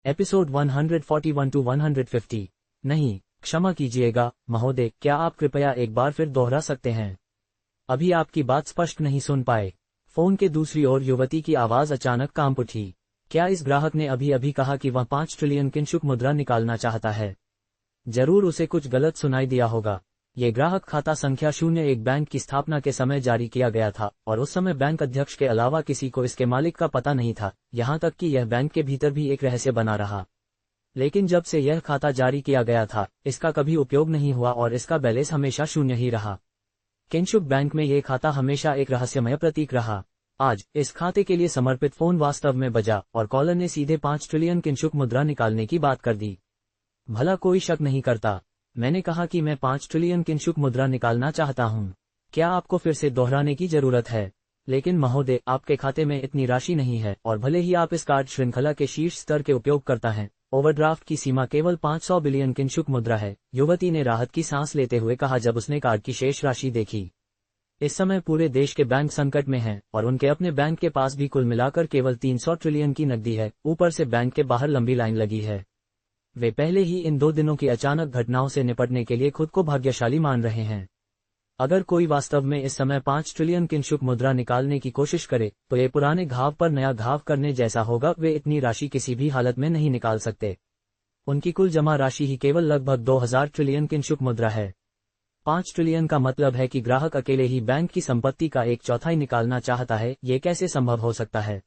Episode 141 to 150। नहीं, क्षमा कीजिएगा महोदय, क्या आप कृपया एक बार फिर दोहरा सकते हैं? अभी आपकी बात स्पष्ट नहीं सुन पाए। फोन के दूसरी ओर युवती की आवाज अचानक कांप उठी। क्या इस ग्राहक ने अभी अभी कहा कि वह 5 ट्रिलियन किनशुक मुद्रा निकालना चाहता है? जरूर उसे कुछ गलत सुनाई दिया होगा। ये ग्राहक खाता संख्या 01 बैंक की स्थापना के समय जारी किया गया था और उस समय बैंक अध्यक्ष के अलावा किसी को इसके मालिक का पता नहीं था, यहाँ तक कि यह बैंक के भीतर भी एक रहस्य बना रहा। लेकिन जब से यह खाता जारी किया गया था, इसका कभी उपयोग नहीं हुआ और इसका बैलेंस हमेशा शून्य ही रहा। किनशुक बैंक में यह खाता हमेशा एक रहस्यमय प्रतीक रहा। आज इस खाते के लिए समर्पित फोन वास्तव में बजा और कॉलर ने सीधे 5 ट्रिलियन किनशुक मुद्रा निकालने की बात कर दी। भला कोई शक नहीं करता। मैंने कहा कि मैं 5 ट्रिलियन किनशुक मुद्रा निकालना चाहता हूँ। क्या आपको फिर से दोहराने की जरूरत है? लेकिन महोदय, आपके खाते में इतनी राशि नहीं है और भले ही आप इस कार्ड श्रृंखला के शीर्ष स्तर के उपयोग करता हैं, ओवरड्राफ्ट की सीमा केवल 500 बिलियन किनशुक मुद्रा है। युवती ने राहत की सांस लेते हुए कहा जब उसने कार्ड की शेष राशि देखी। इस समय पूरे देश के बैंक संकट में हैं और उनके अपने बैंक के पास भी कुल मिलाकर केवल 300 ट्रिलियन की नकदी है। ऊपर से बैंक के बाहर लंबी लाइन लगी है। वे पहले ही इन 2 दिनों की अचानक घटनाओं से निपटने के लिए खुद को भाग्यशाली मान रहे हैं। अगर कोई वास्तव में इस समय 5 ट्रिलियन किनशुक मुद्रा निकालने की कोशिश करे तो ये पुराने घाव पर नया घाव करने जैसा होगा। वे इतनी राशि किसी भी हालत में नहीं निकाल सकते। उनकी कुल जमा राशि ही केवल लगभग 2000 ट्रिलियन किनशुक मुद्रा है। 5 ट्रिलियन का मतलब है कि ग्राहक अकेले ही बैंक की संपत्ति का 1/4 निकालना चाहता है। ये कैसे संभव हो सकता है?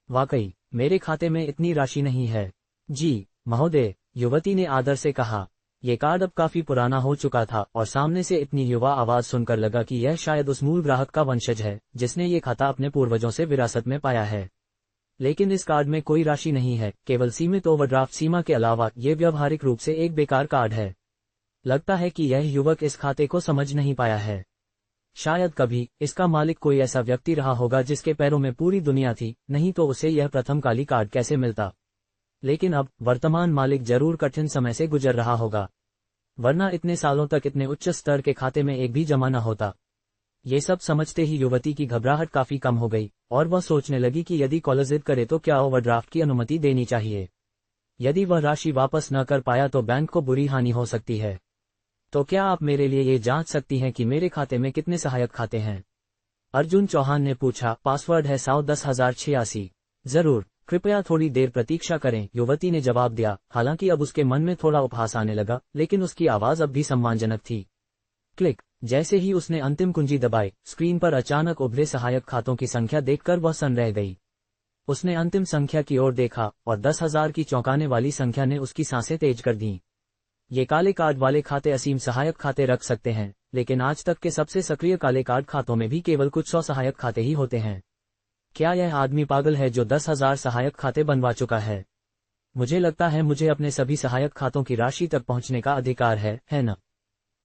वाकई मेरे खाते में इतनी राशि नहीं है। जी महोदय, युवती ने आदर से कहा। ये कार्ड अब काफी पुराना हो चुका था और सामने से इतनी युवा आवाज सुनकर लगा कि यह शायद उस मूल ग्राहक का वंशज है जिसने ये खाता अपने पूर्वजों से विरासत में पाया है। लेकिन इस कार्ड में कोई राशि नहीं है, केवल सीमित ओवरड्राफ्ट सीमा के अलावा ये व्यवहारिक रूप से एक बेकार कार्ड है। लगता है कि यह युवक इस खाते को समझ नहीं पाया है। शायद कभी इसका मालिक कोई ऐसा व्यक्ति रहा होगा जिसके पैरों में पूरी दुनिया थी, नहीं तो उसे यह प्रथम काली कार्ड कैसे मिलता। लेकिन अब वर्तमान मालिक जरूर कठिन समय से गुजर रहा होगा, वरना इतने सालों तक इतने उच्च स्तर के खाते में एक भी जमा न होता। ये सब समझते ही युवती की घबराहट काफी कम हो गई और वह सोचने लगी कि यदि कॉलर जिद करे तो क्या ओवरड्राफ्ट की अनुमति देनी चाहिए। यदि वह राशि वापस न कर पाया तो बैंक को बुरी हानि हो सकती है। तो क्या आप मेरे लिए ये जांच सकती हैं कि मेरे खाते में कितने सहायक खाते हैं? अर्जुन चौहान ने पूछा। पासवर्ड है 110,086। जरूर, कृपया थोड़ी देर प्रतीक्षा करें, युवती ने जवाब दिया। हालांकि अब उसके मन में थोड़ा उपहास आने लगा, लेकिन उसकी आवाज अब भी सम्मानजनक थी। क्लिक। जैसे ही उसने अंतिम कुंजी दबाई, स्क्रीन पर अचानक उभरे सहायक खातों की संख्या देखकर वह सन रह गई। उसने अंतिम संख्या की ओर देखा और 10,000 की चौंकाने वाली संख्या ने उसकी सांसें तेज कर दी। ये काले कार्ड वाले खाते असीम सहायक खाते रख सकते हैं, लेकिन आज तक के सबसे सक्रिय काले कार्ड खातों में भी केवल कुछ 100 सहायक खाते ही होते हैं। क्या यह आदमी पागल है जो 10,000 सहायक खाते बनवा चुका है? मुझे लगता है मुझे अपने सभी सहायक खातों की राशि तक पहुंचने का अधिकार है न?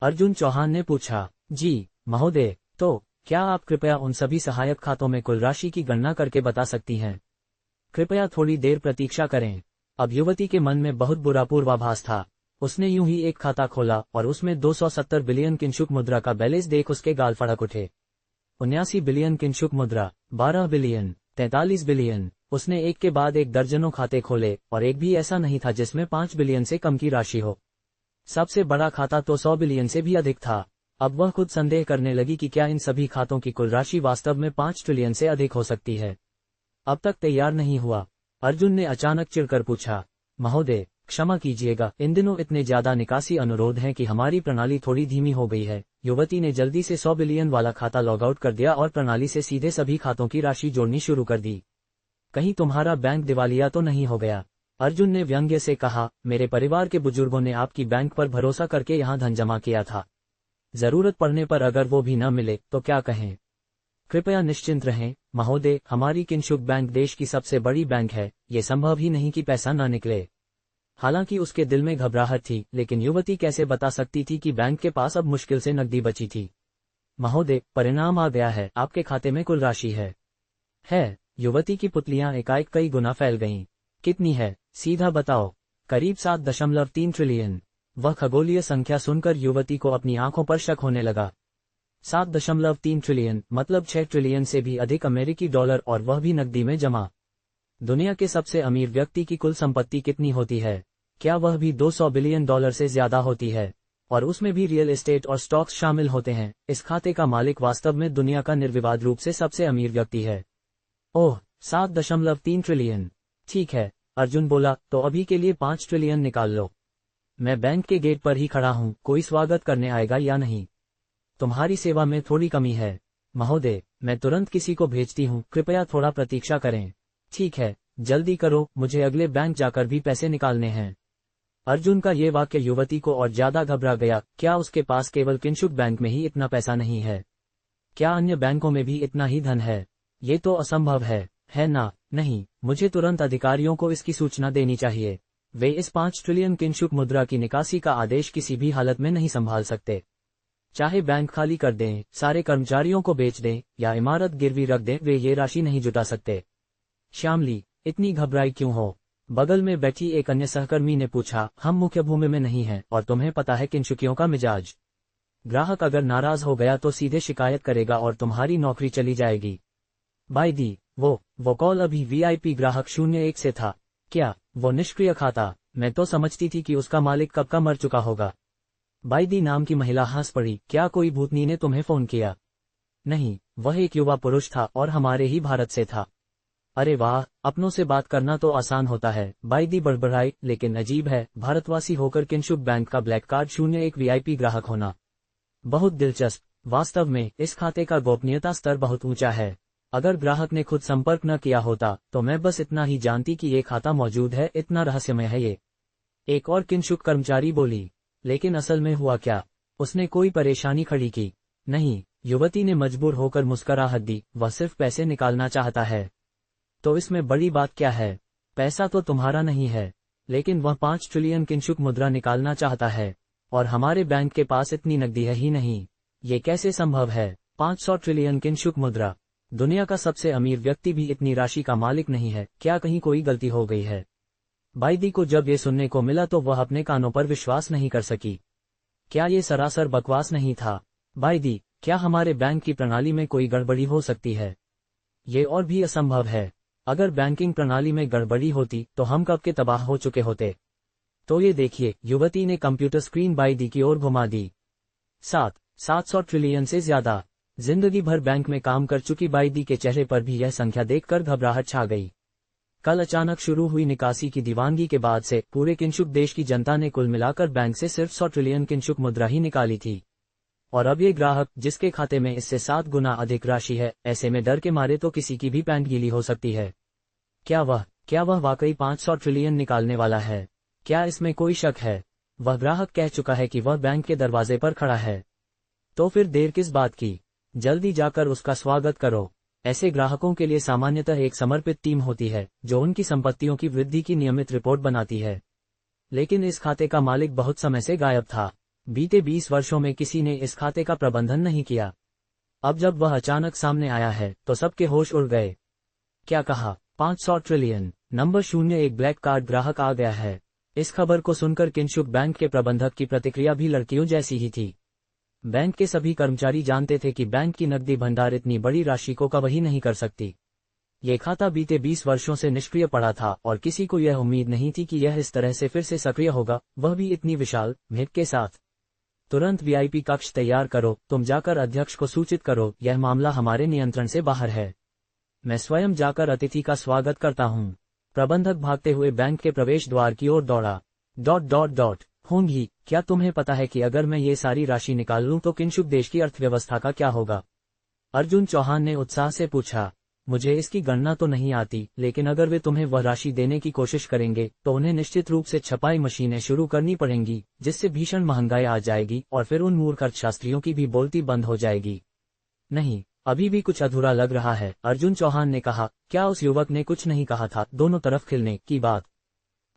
अर्जुन चौहान ने पूछा। जी महोदय, तो क्या आप कृपया उन सभी सहायक खातों में कुल राशि की गणना करके बता सकती हैं? कृपया थोड़ी देर प्रतीक्षा करें। अब युवती के मन में बहुत बुरा पूर्वाभास था। उसने यूं ही एक खाता खोला और उसमें 270 बिलियन किनशुक मुद्रा का बैलेंस देख उसके गाल फड़क उठे। 79 बिलियन किनशुक मुद्रा, 12 बिलियन, 43 बिलियन। उसने एक के बाद एक दर्जनों खाते खोले और एक भी ऐसा नहीं था जिसमें 5 बिलियन से कम की राशि हो। सबसे बड़ा खाता तो 100 बिलियन से भी अधिक था। अब वह खुद संदेह करने लगी कि क्या इन सभी खातों की कुल राशि वास्तव में 5 ट्रिलियन से अधिक हो सकती है। अब तक तैयार नहीं हुआ, अर्जुन ने अचानक चिढ़कर पूछा। महोदय, क्षमा कीजिएगा, इन दिनों इतने ज्यादा निकासी अनुरोध हैं कि हमारी प्रणाली थोड़ी धीमी हो गई है। युवती ने जल्दी से 100 बिलियन वाला खाता लॉग आउट कर दिया और प्रणाली से सीधे सभी खातों की राशि जोड़नी शुरू कर दी। कहीं तुम्हारा बैंक दिवालिया तो नहीं हो गया? अर्जुन ने व्यंग्य से कहा। मेरे परिवार के बुजुर्गों ने आपकी बैंक पर भरोसा करके यहाँ धन जमा किया था। जरूरत पड़ने पर अगर वो भी न मिले तो क्या कहें? कृपया निश्चिंत रहें महोदय, हमारी किनशुक बैंक देश की सबसे बड़ी बैंक है। ये संभव ही नहीं कि पैसा न निकले। हालांकि उसके दिल में घबराहट थी, लेकिन युवती कैसे बता सकती थी कि बैंक के पास अब मुश्किल से नकदी बची थी। महोदय, परिणाम आ गया है, आपके खाते में कुल राशि है। युवती की पुतलियां एकाएक कई गुना फैल गईं। कितनी है? सीधा बताओ। करीब 7.3 ट्रिलियन। वह खगोलीय संख्या सुनकर युवती को अपनी आंखों पर शक होने लगा। 7.3 ट्रिलियन मतलब 6 ट्रिलियन से भी अधिक अमेरिकी डॉलर, और वह भी नकदी में जमा। दुनिया के सबसे अमीर व्यक्ति की कुल संपत्ति कितनी होती है? क्या वह भी $200 बिलियन से ज्यादा होती है? और उसमें भी रियल एस्टेट और स्टॉक्स शामिल होते हैं। इस खाते का मालिक वास्तव में दुनिया का निर्विवाद रूप से सबसे अमीर व्यक्ति है। ओह, 7.3 ट्रिलियन। ठीक है, अर्जुन बोला, तो अभी के लिए 5 ट्रिलियन निकाल लो। मैं बैंक के गेट पर ही खड़ा हूँ, कोई स्वागत करने आएगा या नहीं? तुम्हारी सेवा में थोड़ी कमी है महोदय, मैं तुरंत किसी को भेजती हूँ, कृपया थोड़ा प्रतीक्षा करें। ठीक है, जल्दी करो, मुझे अगले बैंक जाकर भी पैसे निकालने हैं। अर्जुन का ये वाक्य युवती को और ज्यादा घबरा गया। क्या उसके पास केवल किंशुक बैंक में ही इतना पैसा नहीं है? क्या अन्य बैंकों में भी इतना ही धन है? ये तो असंभव है ना? नहीं, मुझे तुरंत अधिकारियों को इसकी सूचना देनी चाहिए। वे इस 5 ट्रिलियन किंशुक मुद्रा की निकासी का आदेश किसी भी हालत में नहीं संभाल सकते। चाहे बैंक खाली कर दें, सारे कर्मचारियों को बेच दें या इमारत गिरवी रख दें, वे ये राशि नहीं जुटा सकते। श्यामली, इतनी घबराई क्यों हो? बगल में बैठी एक अन्य सहकर्मी ने पूछा। हम मुख्य भूमि में नहीं हैं और तुम्हें पता है किंशुकियों का मिजाज। ग्राहक अगर नाराज हो गया तो सीधे शिकायत करेगा और तुम्हारी नौकरी चली जाएगी। बाय दी, वो कॉल अभी वीआईपी ग्राहक 01 से था। क्या वो निष्क्रिय खाता? मैं तो समझती थी कि उसका मालिक कब का मर चुका होगा। बाइदी नाम की महिला हंस पड़ी। क्या कोई भूतनी ने तुम्हें फोन किया? नहीं, वह एक युवा पुरुष था और हमारे ही भारत से था। अरे वाह, अपनों से बात करना तो आसान होता है, बाइदी बड़बड़ाई। लेकिन अजीब है, भारतवासी होकर किंशुक बैंक का ब्लैक कार्ड 01 वीआईपी ग्राहक होना। बहुत दिलचस्प। वास्तव में इस खाते का गोपनीयता स्तर बहुत ऊंचा है। अगर ग्राहक ने खुद संपर्क न किया होता तो मैं बस इतना ही जानती कि ये खाता मौजूद है। इतना रहस्यमय है ये। एक और किंशुक कर्मचारी बोली। लेकिन असल में हुआ क्या? उसने कोई परेशानी खड़ी की? नहीं, युवती ने मजबूर होकर मुस्कुराहट दी। वह सिर्फ पैसे निकालना चाहता है। तो इसमें बड़ी बात क्या है? पैसा तो तुम्हारा नहीं है, लेकिन वह 5 ट्रिलियन किंशुक मुद्रा निकालना चाहता है और हमारे बैंक के पास इतनी नकदी है ही नहीं। ये कैसे संभव है? 500 ट्रिलियन किंशुक मुद्रा। दुनिया का सबसे अमीर व्यक्ति भी इतनी राशि का मालिक नहीं है। क्या कहीं कोई गलती हो गई है? बाइदी को जब ये सुनने को मिला तो वह अपने कानों पर विश्वास नहीं कर सकी। क्या ये सरासर बकवास नहीं था? बाइदी, क्या हमारे बैंक की प्रणाली में कोई गड़बड़ी हो सकती है? ये और भी असंभव है। अगर बैंकिंग प्रणाली में गड़बड़ी होती तो हम कब के तबाह हो चुके होते। तो ये देखिए, युवती ने कंप्यूटर स्क्रीन बाइदी की ओर घुमा दी। 700 ट्रिलियन से ज्यादा। जिंदगी भर बैंक में काम कर चुकी बाइदी के चेहरे पर भी यह संख्या देखकर घबराहट छा गई। कल अचानक शुरू हुई निकासी की दीवानगी के बाद से पूरे किंशुक देश की जनता ने कुल मिलाकर बैंक से सिर्फ 100 ट्रिलियन किंशुक मुद्रा ही निकाली थी। और अब ये ग्राहक जिसके खाते में इससे 7 गुना अधिक राशि है, ऐसे में डर के मारे तो किसी की भी पैंट गीली हो सकती है। क्या वह वाकई 500 ट्रिलियन निकालने वाला है? क्या इसमें कोई शक है? वह ग्राहक कह चुका है कि वह बैंक के दरवाजे पर खड़ा है। तो फिर देर किस बात की? जल्दी जाकर उसका स्वागत करो। ऐसे ग्राहकों के लिए सामान्यतः एक समर्पित टीम होती है जो उनकी संपत्तियों की वृद्धि की नियमित रिपोर्ट बनाती है। लेकिन इस खाते का मालिक बहुत समय से गायब था। बीते 20 वर्षों में किसी ने इस खाते का प्रबंधन नहीं किया। अब जब वह अचानक सामने आया है तो सबके होश उड़ गए। क्या कहा? 500 ट्रिलियन। नंबर 01 ब्लैक कार्ड ग्राहक आ गया है। इस खबर को सुनकर किंशुक बैंक के प्रबंधक की प्रतिक्रिया भी लड़कियों जैसी ही थी। बैंक के सभी कर्मचारी जानते थे कि बैंक की नकदी भंडार इतनी बड़ी राशि को कभी नहीं कर सकती। ये खाता बीते 20 वर्षों से निष्क्रिय पड़ा था और किसी को यह उम्मीद नहीं थी कि यह इस तरह से फिर से सक्रिय होगा, वह भी इतनी विशाल भेंट के साथ। तुरंत वीआईपी कक्ष तैयार करो, तुम जाकर अध्यक्ष को सूचित करो, यह मामला हमारे नियंत्रण से बाहर है। मैं स्वयं जाकर अतिथि का स्वागत करता हूँ। प्रबंधक भागते हुए बैंक के प्रवेश द्वार की ओर दौड़ा। ... होंगी, क्या तुम्हें पता है कि अगर मैं ये सारी राशि निकाल लूं तो किंशुक देश की अर्थव्यवस्था का क्या होगा? अर्जुन चौहान ने उत्साह से पूछा। मुझे इसकी गणना तो नहीं आती, लेकिन अगर वे तुम्हें वह राशि देने की कोशिश करेंगे तो उन्हें निश्चित रूप से छपाई मशीनें शुरू करनी पड़ेंगी, जिससे भीषण महंगाई आ जाएगी और फिर उन मूर्ख अर्थशास्त्रियों की भी बोलती बंद हो जाएगी। नहीं, अभी भी कुछ अधूरा लग रहा है, अर्जुन चौहान ने कहा। क्या उस युवक ने कुछ नहीं कहा था दोनों तरफ खिलने की बात?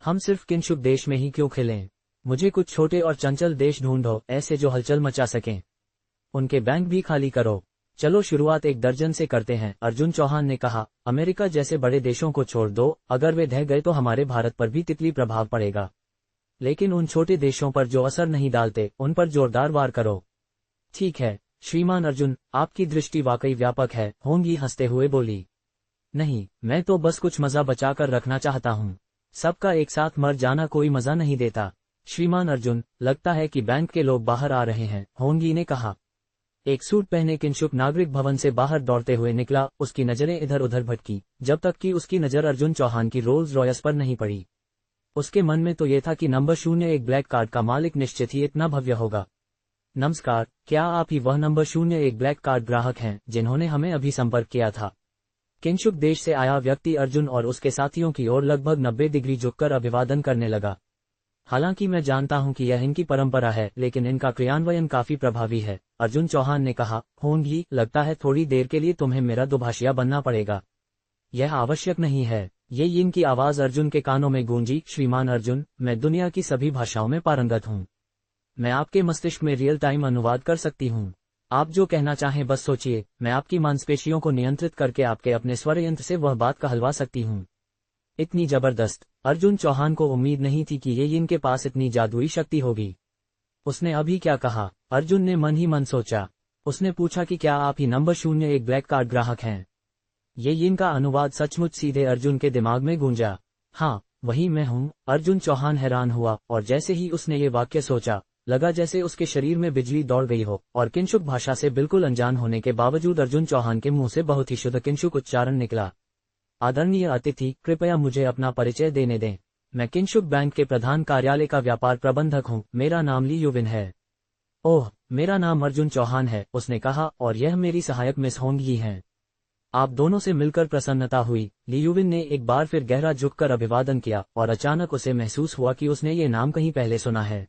हम सिर्फ किंशुक देश में ही क्यों खिलें? मुझे कुछ छोटे और चंचल देश ढूंढो, ऐसे जो हलचल मचा सकें। उनके बैंक भी खाली करो। चलो शुरुआत 1 दर्जन से करते हैं, अर्जुन चौहान ने कहा। अमेरिका जैसे बड़े देशों को छोड़ दो, अगर वे ढह गए तो हमारे भारत पर भी तितली प्रभाव पड़ेगा। लेकिन उन छोटे देशों पर जो असर नहीं डालते, उन पर जोरदार वार करो। ठीक है श्रीमान अर्जुन, आपकी दृष्टि वाकई व्यापक है, होंगी हंसते हुए बोली। नहीं, मैं तो बस कुछ मजा बचा कर रखना चाहता हूँ। सबका एक साथ मर जाना कोई मजा नहीं देता। श्रीमान अर्जुन, लगता है कि बैंक के लोग बाहर आ रहे हैं, होंगी ने कहा। एक सूट पहने किंशुक नागरिक भवन से बाहर दौड़ते हुए निकला। उसकी नजरें इधर उधर भटकी, जब तक कि उसकी नजर अर्जुन चौहान की रोल्स रॉयस पर नहीं पड़ी। उसके मन में तो ये था कि नंबर 01 ब्लैक कार्ड का मालिक निश्चित ही इतना भव्य होगा। नमस्कार, क्या आप ही वह नंबर 01 ब्लैक कार्ड ग्राहक हैं जिन्होंने हमें अभी संपर्क किया था? किंशुक देश से आया व्यक्ति अर्जुन और उसके साथियों की ओर लगभग 90 डिग्री झुककर अभिवादन करने लगा। हालांकि मैं जानता हूं कि यह इनकी परंपरा है, लेकिन इनका क्रियान्वयन काफी प्रभावी है, अर्जुन चौहान ने कहा। होंगी, लगता है थोड़ी देर के लिए तुम्हें मेरा दुभाषिया बनना पड़ेगा। यह आवश्यक नहीं है। ये यिन की आवाज अर्जुन के कानों में गूंजी। श्रीमान अर्जुन, मैं दुनिया की सभी भाषाओं में पारंगत हूँ। मैं आपके मस्तिष्क में रियल टाइम अनुवाद कर सकती हूँ। आप जो कहना चाहें बस सोचिए, मैं आपकी मांसपेशियों को नियंत्रित करके आपके अपने स्वर यंत्र से वह बात कहलवा सकती हूँ। इतनी जबरदस्त। अर्जुन चौहान को उम्मीद नहीं थी कि ये इनके पास इतनी जादुई शक्ति होगी। उसने अभी क्या कहा? अर्जुन ने मन ही मन सोचा। उसने पूछा कि क्या आप ही नंबर 01 ब्लैक कार्ड ग्राहक हैं? ये इनका अनुवाद सचमुच सीधे अर्जुन के दिमाग में गूंजा। हाँ, वही मैं हूँ। अर्जुन चौहान हैरान हुआ, और जैसे ही उसने ये वाक्य सोचा, लगा जैसे उसके शरीर में बिजली दौड़ गई हो, और किंशुक भाषा से बिल्कुल अनजान होने के बावजूद अर्जुन चौहान के मुंह से बहुत ही शुद्ध किंशुक उच्चारण निकला। आदरणीय अतिथि, कृपया मुझे अपना परिचय देने दें। मैं किंशुक बैंक के प्रधान कार्यालय का व्यापार प्रबंधक हूँ। मेरा नाम ली युविन है। ओह, मेरा नाम अर्जुन चौहान है, उसने कहा, और यह मेरी सहायक मिस होंगी हैं। आप दोनों से मिलकर प्रसन्नता हुई। ली युविन ने एक बार फिर गहरा झुककर अभिवादन किया, और अचानक उसे महसूस हुआ कि उसने ये नाम कहीं पहले सुना है।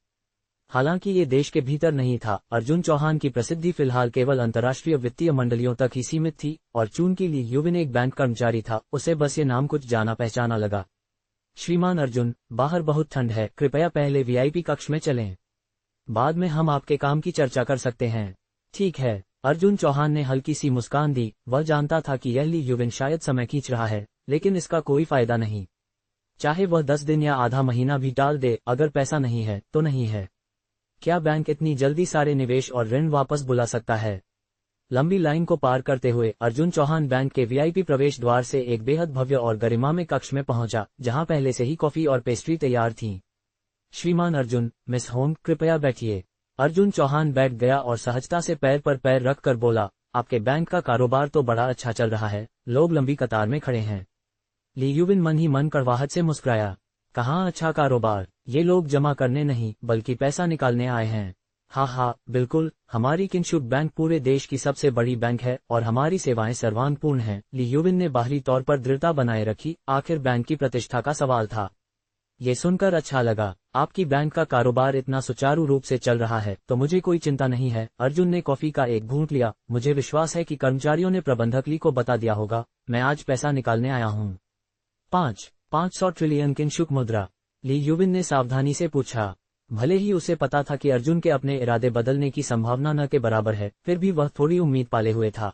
हालांकि ये देश के भीतर नहीं था। अर्जुन चौहान की प्रसिद्धि फिलहाल केवल अंतर्राष्ट्रीय वित्तीय मंडलियों तक ही सीमित थी, और चूंकि ली युविन एक बैंक कर्मचारी था, उसे बस ये नाम कुछ जाना पहचाना लगा। श्रीमान अर्जुन, बाहर बहुत ठंड है, कृपया पहले वीआईपी कक्ष में चलें। बाद में हम आपके काम की चर्चा कर सकते हैं। ठीक है। अर्जुन चौहान ने हल्की सी मुस्कान दी। वह जानता था कि यह ली युविन शायद समय खींच रहा है, लेकिन इसका कोई फायदा नहीं। चाहे वह 10 दिन या आधा महीना भी टाल दे, अगर पैसा नहीं है तो नहीं है। क्या बैंक इतनी जल्दी सारे निवेश और ऋण वापस बुला सकता है? लंबी लाइन को पार करते हुए अर्जुन चौहान बैंक के वीआईपी प्रवेश द्वार से एक बेहद भव्य और गरिमामय कक्ष में पहुंचा, जहां पहले से ही कॉफी और पेस्ट्री तैयार थी। श्रीमान अर्जुन, मिस होंग, कृपया बैठिए। अर्जुन चौहान बैठ गया और सहजता से पैर पर पैर रखकर बोला, आपके बैंक का कारोबार तो बड़ा अच्छा चल रहा है, लोग लंबी कतार में खड़े हैं। ली युविन मन ही मन कड़वाहट से मुस्कुराया। कहाँ अच्छा कारोबार? ये लोग जमा करने नहीं, बल्कि पैसा निकालने आए हैं। हाँ, बिल्कुल, हमारी किंशुक बैंक पूरे देश की सबसे बड़ी बैंक है, और हमारी सेवाएं सर्वांगपूर्ण हैं। ली युविन ने बाहरी तौर पर दृढ़ता बनाए रखी। आखिर बैंक की प्रतिष्ठा का सवाल था। ये सुनकर अच्छा लगा। आपकी बैंक का कारोबार इतना सुचारू रूप से चल रहा है तो मुझे कोई चिंता नहीं है। अर्जुन ने कॉफी का एक घूंट लिया। मुझे विश्वास है कि कर्मचारियों ने प्रबंधक ली को बता दिया होगा, मैं आज पैसा निकालने आया हूँ। 500 ट्रिलियन किंशुक मुद्रा? ली युविन ने सावधानी से पूछा। भले ही उसे पता था कि अर्जुन के अपने इरादे बदलने की संभावना न के बराबर है, फिर भी वह थोड़ी उम्मीद पाले हुए था।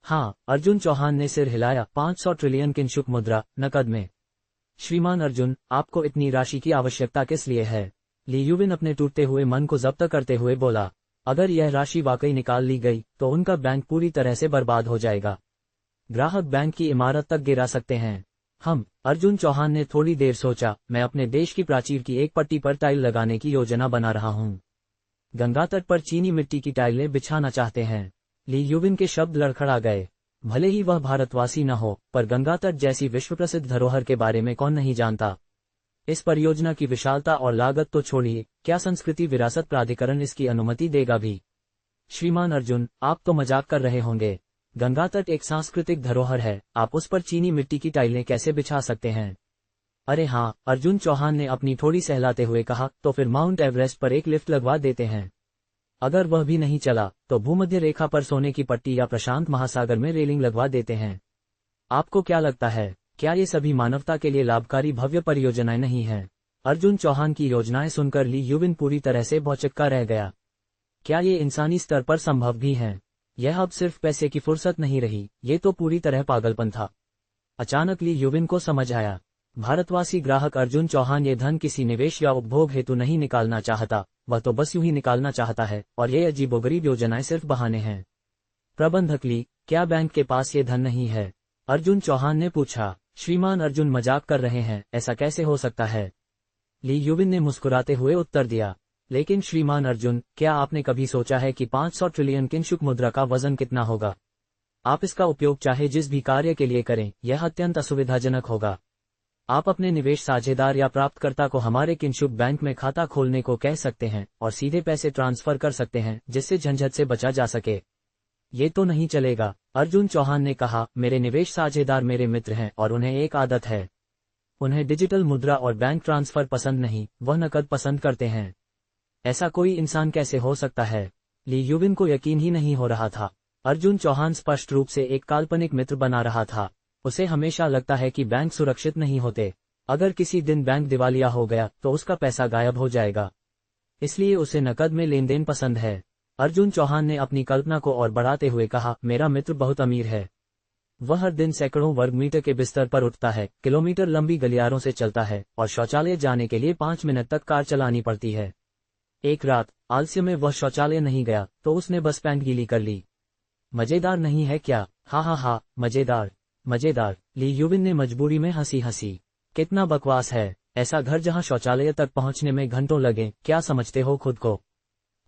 हाँ, अर्जुन चौहान ने सिर हिलाया। 500 ट्रिलियन किंशुक मुद्रा, नकद में? श्रीमान अर्जुन, आपको इतनी राशि की आवश्यकता किस लिए है? ली युविन अपने टूटते हुए मन को जब्त करते हुए बोला। अगर यह राशि वाकई निकाल ली गई तो उनका बैंक पूरी तरह से बर्बाद हो जाएगा। ग्राहक बैंक की इमारत तक गिरा सकते हैं। अर्जुन चौहान ने थोड़ी देर सोचा। मैं अपने देश की प्राचीर की एक पट्टी पर टाइल लगाने की योजना बना रहा हूँ। गंगा तट पर चीनी मिट्टी की टाइलें बिछाना चाहते हैं। ली युविन के शब्द लड़खड़ा गए। भले ही वह भारतवासी न हो, पर गंगा तट जैसी विश्व प्रसिद्ध धरोहर के बारे में कौन नहीं जानता। इस परियोजना की विशालता और लागत तो छोड़िए, क्या संस्कृति विरासत प्राधिकरण इसकी अनुमति देगा भी? श्रीमान अर्जुन, आप तो मजाक कर रहे होंगे। गंगा तट एक सांस्कृतिक धरोहर है, आप उस पर चीनी मिट्टी की टाइलें कैसे बिछा सकते हैं? अरे हाँ, अर्जुन चौहान ने अपनी थोड़ी सहलाते हुए कहा, तो फिर माउंट एवरेस्ट पर एक लिफ्ट लगवा देते हैं। अगर वह भी नहीं चला तो भूमध्य रेखा पर सोने की पट्टी या प्रशांत महासागर में रेलिंग लगवा देते हैं। आपको क्या लगता है, क्या ये सभी मानवता के लिए लाभकारी भव्य परियोजनाएं नहीं हैं? अर्जुन चौहान की योजनाएं सुनकर ली युविन पूरी तरह से भौचक्का रह गया। क्या ये इंसानी स्तर पर संभव भी हैं? यह अब सिर्फ पैसे की फुर्सत नहीं रही, ये तो पूरी तरह पागलपन था। अचानक ली युविन को समझ आया। भारतवासी ग्राहक अर्जुन चौहान ये धन किसी निवेश या उपभोग हेतु नहीं निकालना चाहता, वह तो बस यूं ही निकालना चाहता है, और ये अजीबोगरीब योजनाएं सिर्फ बहाने हैं। प्रबंधक ली, क्या बैंक के पास ये धन नहीं है? अर्जुन चौहान ने पूछा। श्रीमान अर्जुन मजाक कर रहे हैं, ऐसा कैसे हो सकता है? ली युविन ने मुस्कुराते हुए उत्तर दिया। लेकिन श्रीमान अर्जुन, क्या आपने कभी सोचा है कि 500 ट्रिलियन किनशुक मुद्रा का वजन कितना होगा? आप इसका उपयोग चाहे जिस भी कार्य के लिए करें, यह अत्यंत असुविधाजनक होगा। आप अपने निवेश साझेदार या प्राप्तकर्ता को हमारे किनशुक बैंक में खाता खोलने को कह सकते हैं और सीधे पैसे ट्रांसफर कर सकते हैं, जिससे झंझट से बचा जा सके। ये तो नहीं चलेगा, अर्जुन चौहान ने कहा। मेरे निवेश साझेदार मेरे मित्र हैं और उन्हें एक आदत है। उन्हें डिजिटल मुद्रा और बैंक ट्रांसफर पसंद नहीं, वह नकद पसंद करते हैं। ऐसा कोई इंसान कैसे हो सकता है? ली युविन को यकीन ही नहीं हो रहा था। अर्जुन चौहान स्पष्ट रूप से एक काल्पनिक मित्र बना रहा था। उसे हमेशा लगता है कि बैंक सुरक्षित नहीं होते। अगर किसी दिन बैंक दिवालिया हो गया तो उसका पैसा गायब हो जाएगा। इसलिए उसे नकद में लेन देन पसंद है। अर्जुन चौहान ने अपनी कल्पना को और बढ़ाते हुए कहा, मेरा मित्र बहुत अमीर है। वह हर दिन सैकड़ों वर्ग मीटर के बिस्तर पर उठता है, किलोमीटर लंबी गलियारों से चलता है और शौचालय जाने के लिए 5 मिनट तक कार चलानी पड़ती है। एक रात आलस्य में वह शौचालय नहीं गया तो उसने बस पैंट गीली कर ली। मजेदार नहीं है क्या? हा, मजेदार मजेदार। ली युविन ने मजबूरी में हंसी। कितना बकवास है, ऐसा घर जहां शौचालय तक पहुंचने में घंटों लगे, क्या समझते हो खुद को?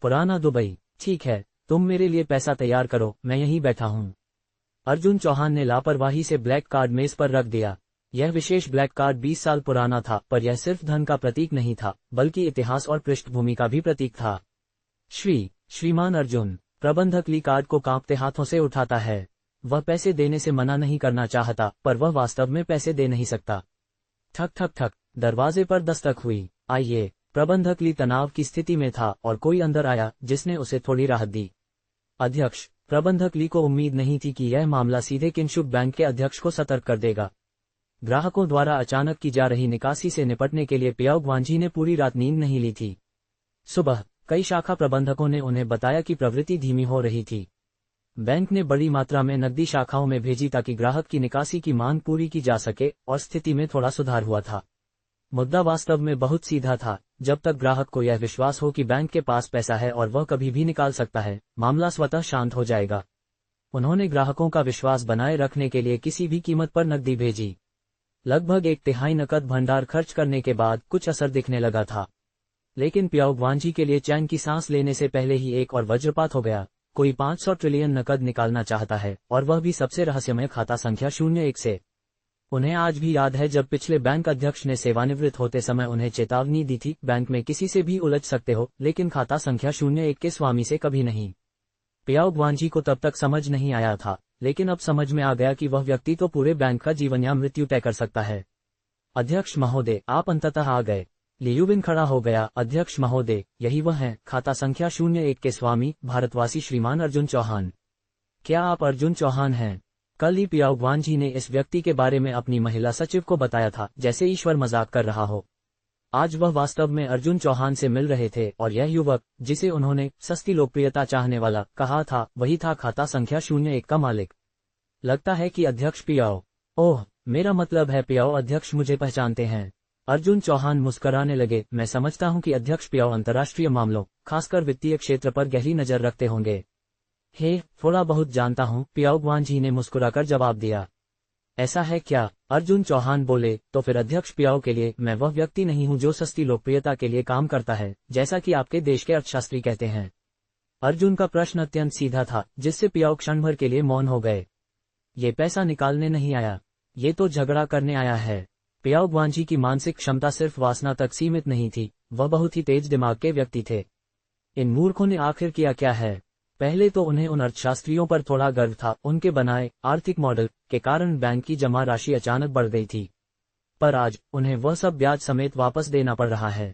पुराना दुबई। ठीक है, तुम मेरे लिए पैसा तैयार करो, मैं यहीं बैठा हूं। अर्जुन चौहान ने लापरवाही से ब्लैक कार्ड मेज पर रख दिया। यह विशेष ब्लैक कार्ड 20 साल पुराना था, पर यह सिर्फ धन का प्रतीक नहीं था, बल्कि इतिहास और पृष्ठभूमि का भी प्रतीक था। श्रीमान अर्जुन। प्रबंधक ली कार्ड को कांपते हाथों से उठाता है। वह पैसे देने से मना नहीं करना चाहता, पर वह वास्तव में पैसे दे नहीं सकता। ठक ठक ठक, दरवाजे पर दस्तक हुई। आइए। प्रबंधक ली तनाव की स्थिति में था और कोई अंदर आया, जिसने उसे थोड़ी राहत दी। अध्यक्ष। प्रबंधक ली को उम्मीद नहीं थी कि यह मामला सीधे किनशुक बैंक के अध्यक्ष को सतर्क कर देगा। ग्राहकों द्वारा अचानक की जा रही निकासी से निपटने के लिए पियाओग वांझी ने पूरी रात नींद नहीं ली थी। सुबह कई शाखा प्रबंधकों ने उन्हें बताया कि प्रवृत्ति धीमी हो रही थी। बैंक ने बड़ी मात्रा में नकदी शाखाओं में भेजी ताकि ग्राहक की निकासी की मांग पूरी की जा सके और स्थिति में थोड़ा सुधार हुआ था। मुद्दा वास्तव में बहुत सीधा था। जब तक ग्राहक को यह विश्वास हो कि बैंक के पास पैसा है और वह कभी भी निकाल सकता है, मामला स्वतः शांत हो जाएगा। उन्होंने ग्राहकों का विश्वास बनाए रखने के लिए किसी भी कीमत पर नकदी भेजी। लगभग 1/3 नकद भंडार खर्च करने के बाद कुछ असर दिखने लगा था। लेकिन पियाओग वांझी के लिए चैन की सांस लेने से पहले ही एक और वज्रपात हो गया। कोई 500 ट्रिलियन नकद निकालना चाहता है, और वह भी सबसे रहस्यमय खाता संख्या 01 से। उन्हें आज भी याद है जब पिछले बैंक अध्यक्ष ने सेवानिवृत्त होते समय उन्हें चेतावनी दी थी, बैंक में किसी से भी उलझ सकते हो, लेकिन खाता संख्या 01 के स्वामी से कभी नहीं। पियाओग वांझी को तब तक समझ नहीं आया था, लेकिन अब समझ में आ गया कि वह व्यक्ति तो पूरे बैंक का जीवन या मृत्यु तय कर सकता है। अध्यक्ष महोदय, आप अंततः आ गए। ली युविन खड़ा हो गया। अध्यक्ष महोदय, यही वह हैं, खाता संख्या 01 के स्वामी, भारतवासी श्रीमान अर्जुन चौहान। क्या आप अर्जुन चौहान हैं? कल ही पियाओग वांझी ने इस व्यक्ति के बारे में अपनी महिला सचिव को बताया था, जैसे ईश्वर मजाक कर रहा हो। आज वह वास्तव में अर्जुन चौहान से मिल रहे थे और यह युवक, जिसे उन्होंने सस्ती लोकप्रियता चाहने वाला कहा था, वही था खाता संख्या 01 का मालिक। लगता है कि अध्यक्ष पियाओ। ओह, मेरा मतलब है पियाओ अध्यक्ष मुझे पहचानते हैं। अर्जुन चौहान मुस्कराने लगे। मैं समझता हूं कि अध्यक्ष पियाओ अंतर्राष्ट्रीय मामलों, खासकर वित्तीय क्षेत्र पर गहरी नजर रखते होंगे। हे, थोड़ा बहुत जानता हूं, पियाओग वांझी ने मुस्कुराकर जवाब दिया। ऐसा है क्या? अर्जुन चौहान बोले। तो फिर अध्यक्ष पियाओ के लिए मैं वह व्यक्ति नहीं हूं जो सस्ती लोकप्रियता के लिए काम करता है, जैसा कि आपके देश के अर्थशास्त्री कहते हैं। अर्जुन का प्रश्न अत्यंत सीधा था, जिससे पियाओ क्षण भर के लिए मौन हो गए। ये पैसा निकालने नहीं आया, ये तो झगड़ा करने आया है। पियाओग वांझी की मानसिक क्षमता सिर्फ वासना तक सीमित नहीं थी, वह बहुत ही तेज दिमाग के व्यक्ति थे। इन मूर्खों ने आखिर किया क्या है? पहले तो उन्हें उन अर्थशास्त्रियों पर थोड़ा गर्व था, उनके बनाए आर्थिक मॉडल के कारण बैंक की जमा राशि अचानक बढ़ गई थी। पर आज उन्हें वह सब ब्याज समेत वापस देना पड़ रहा है।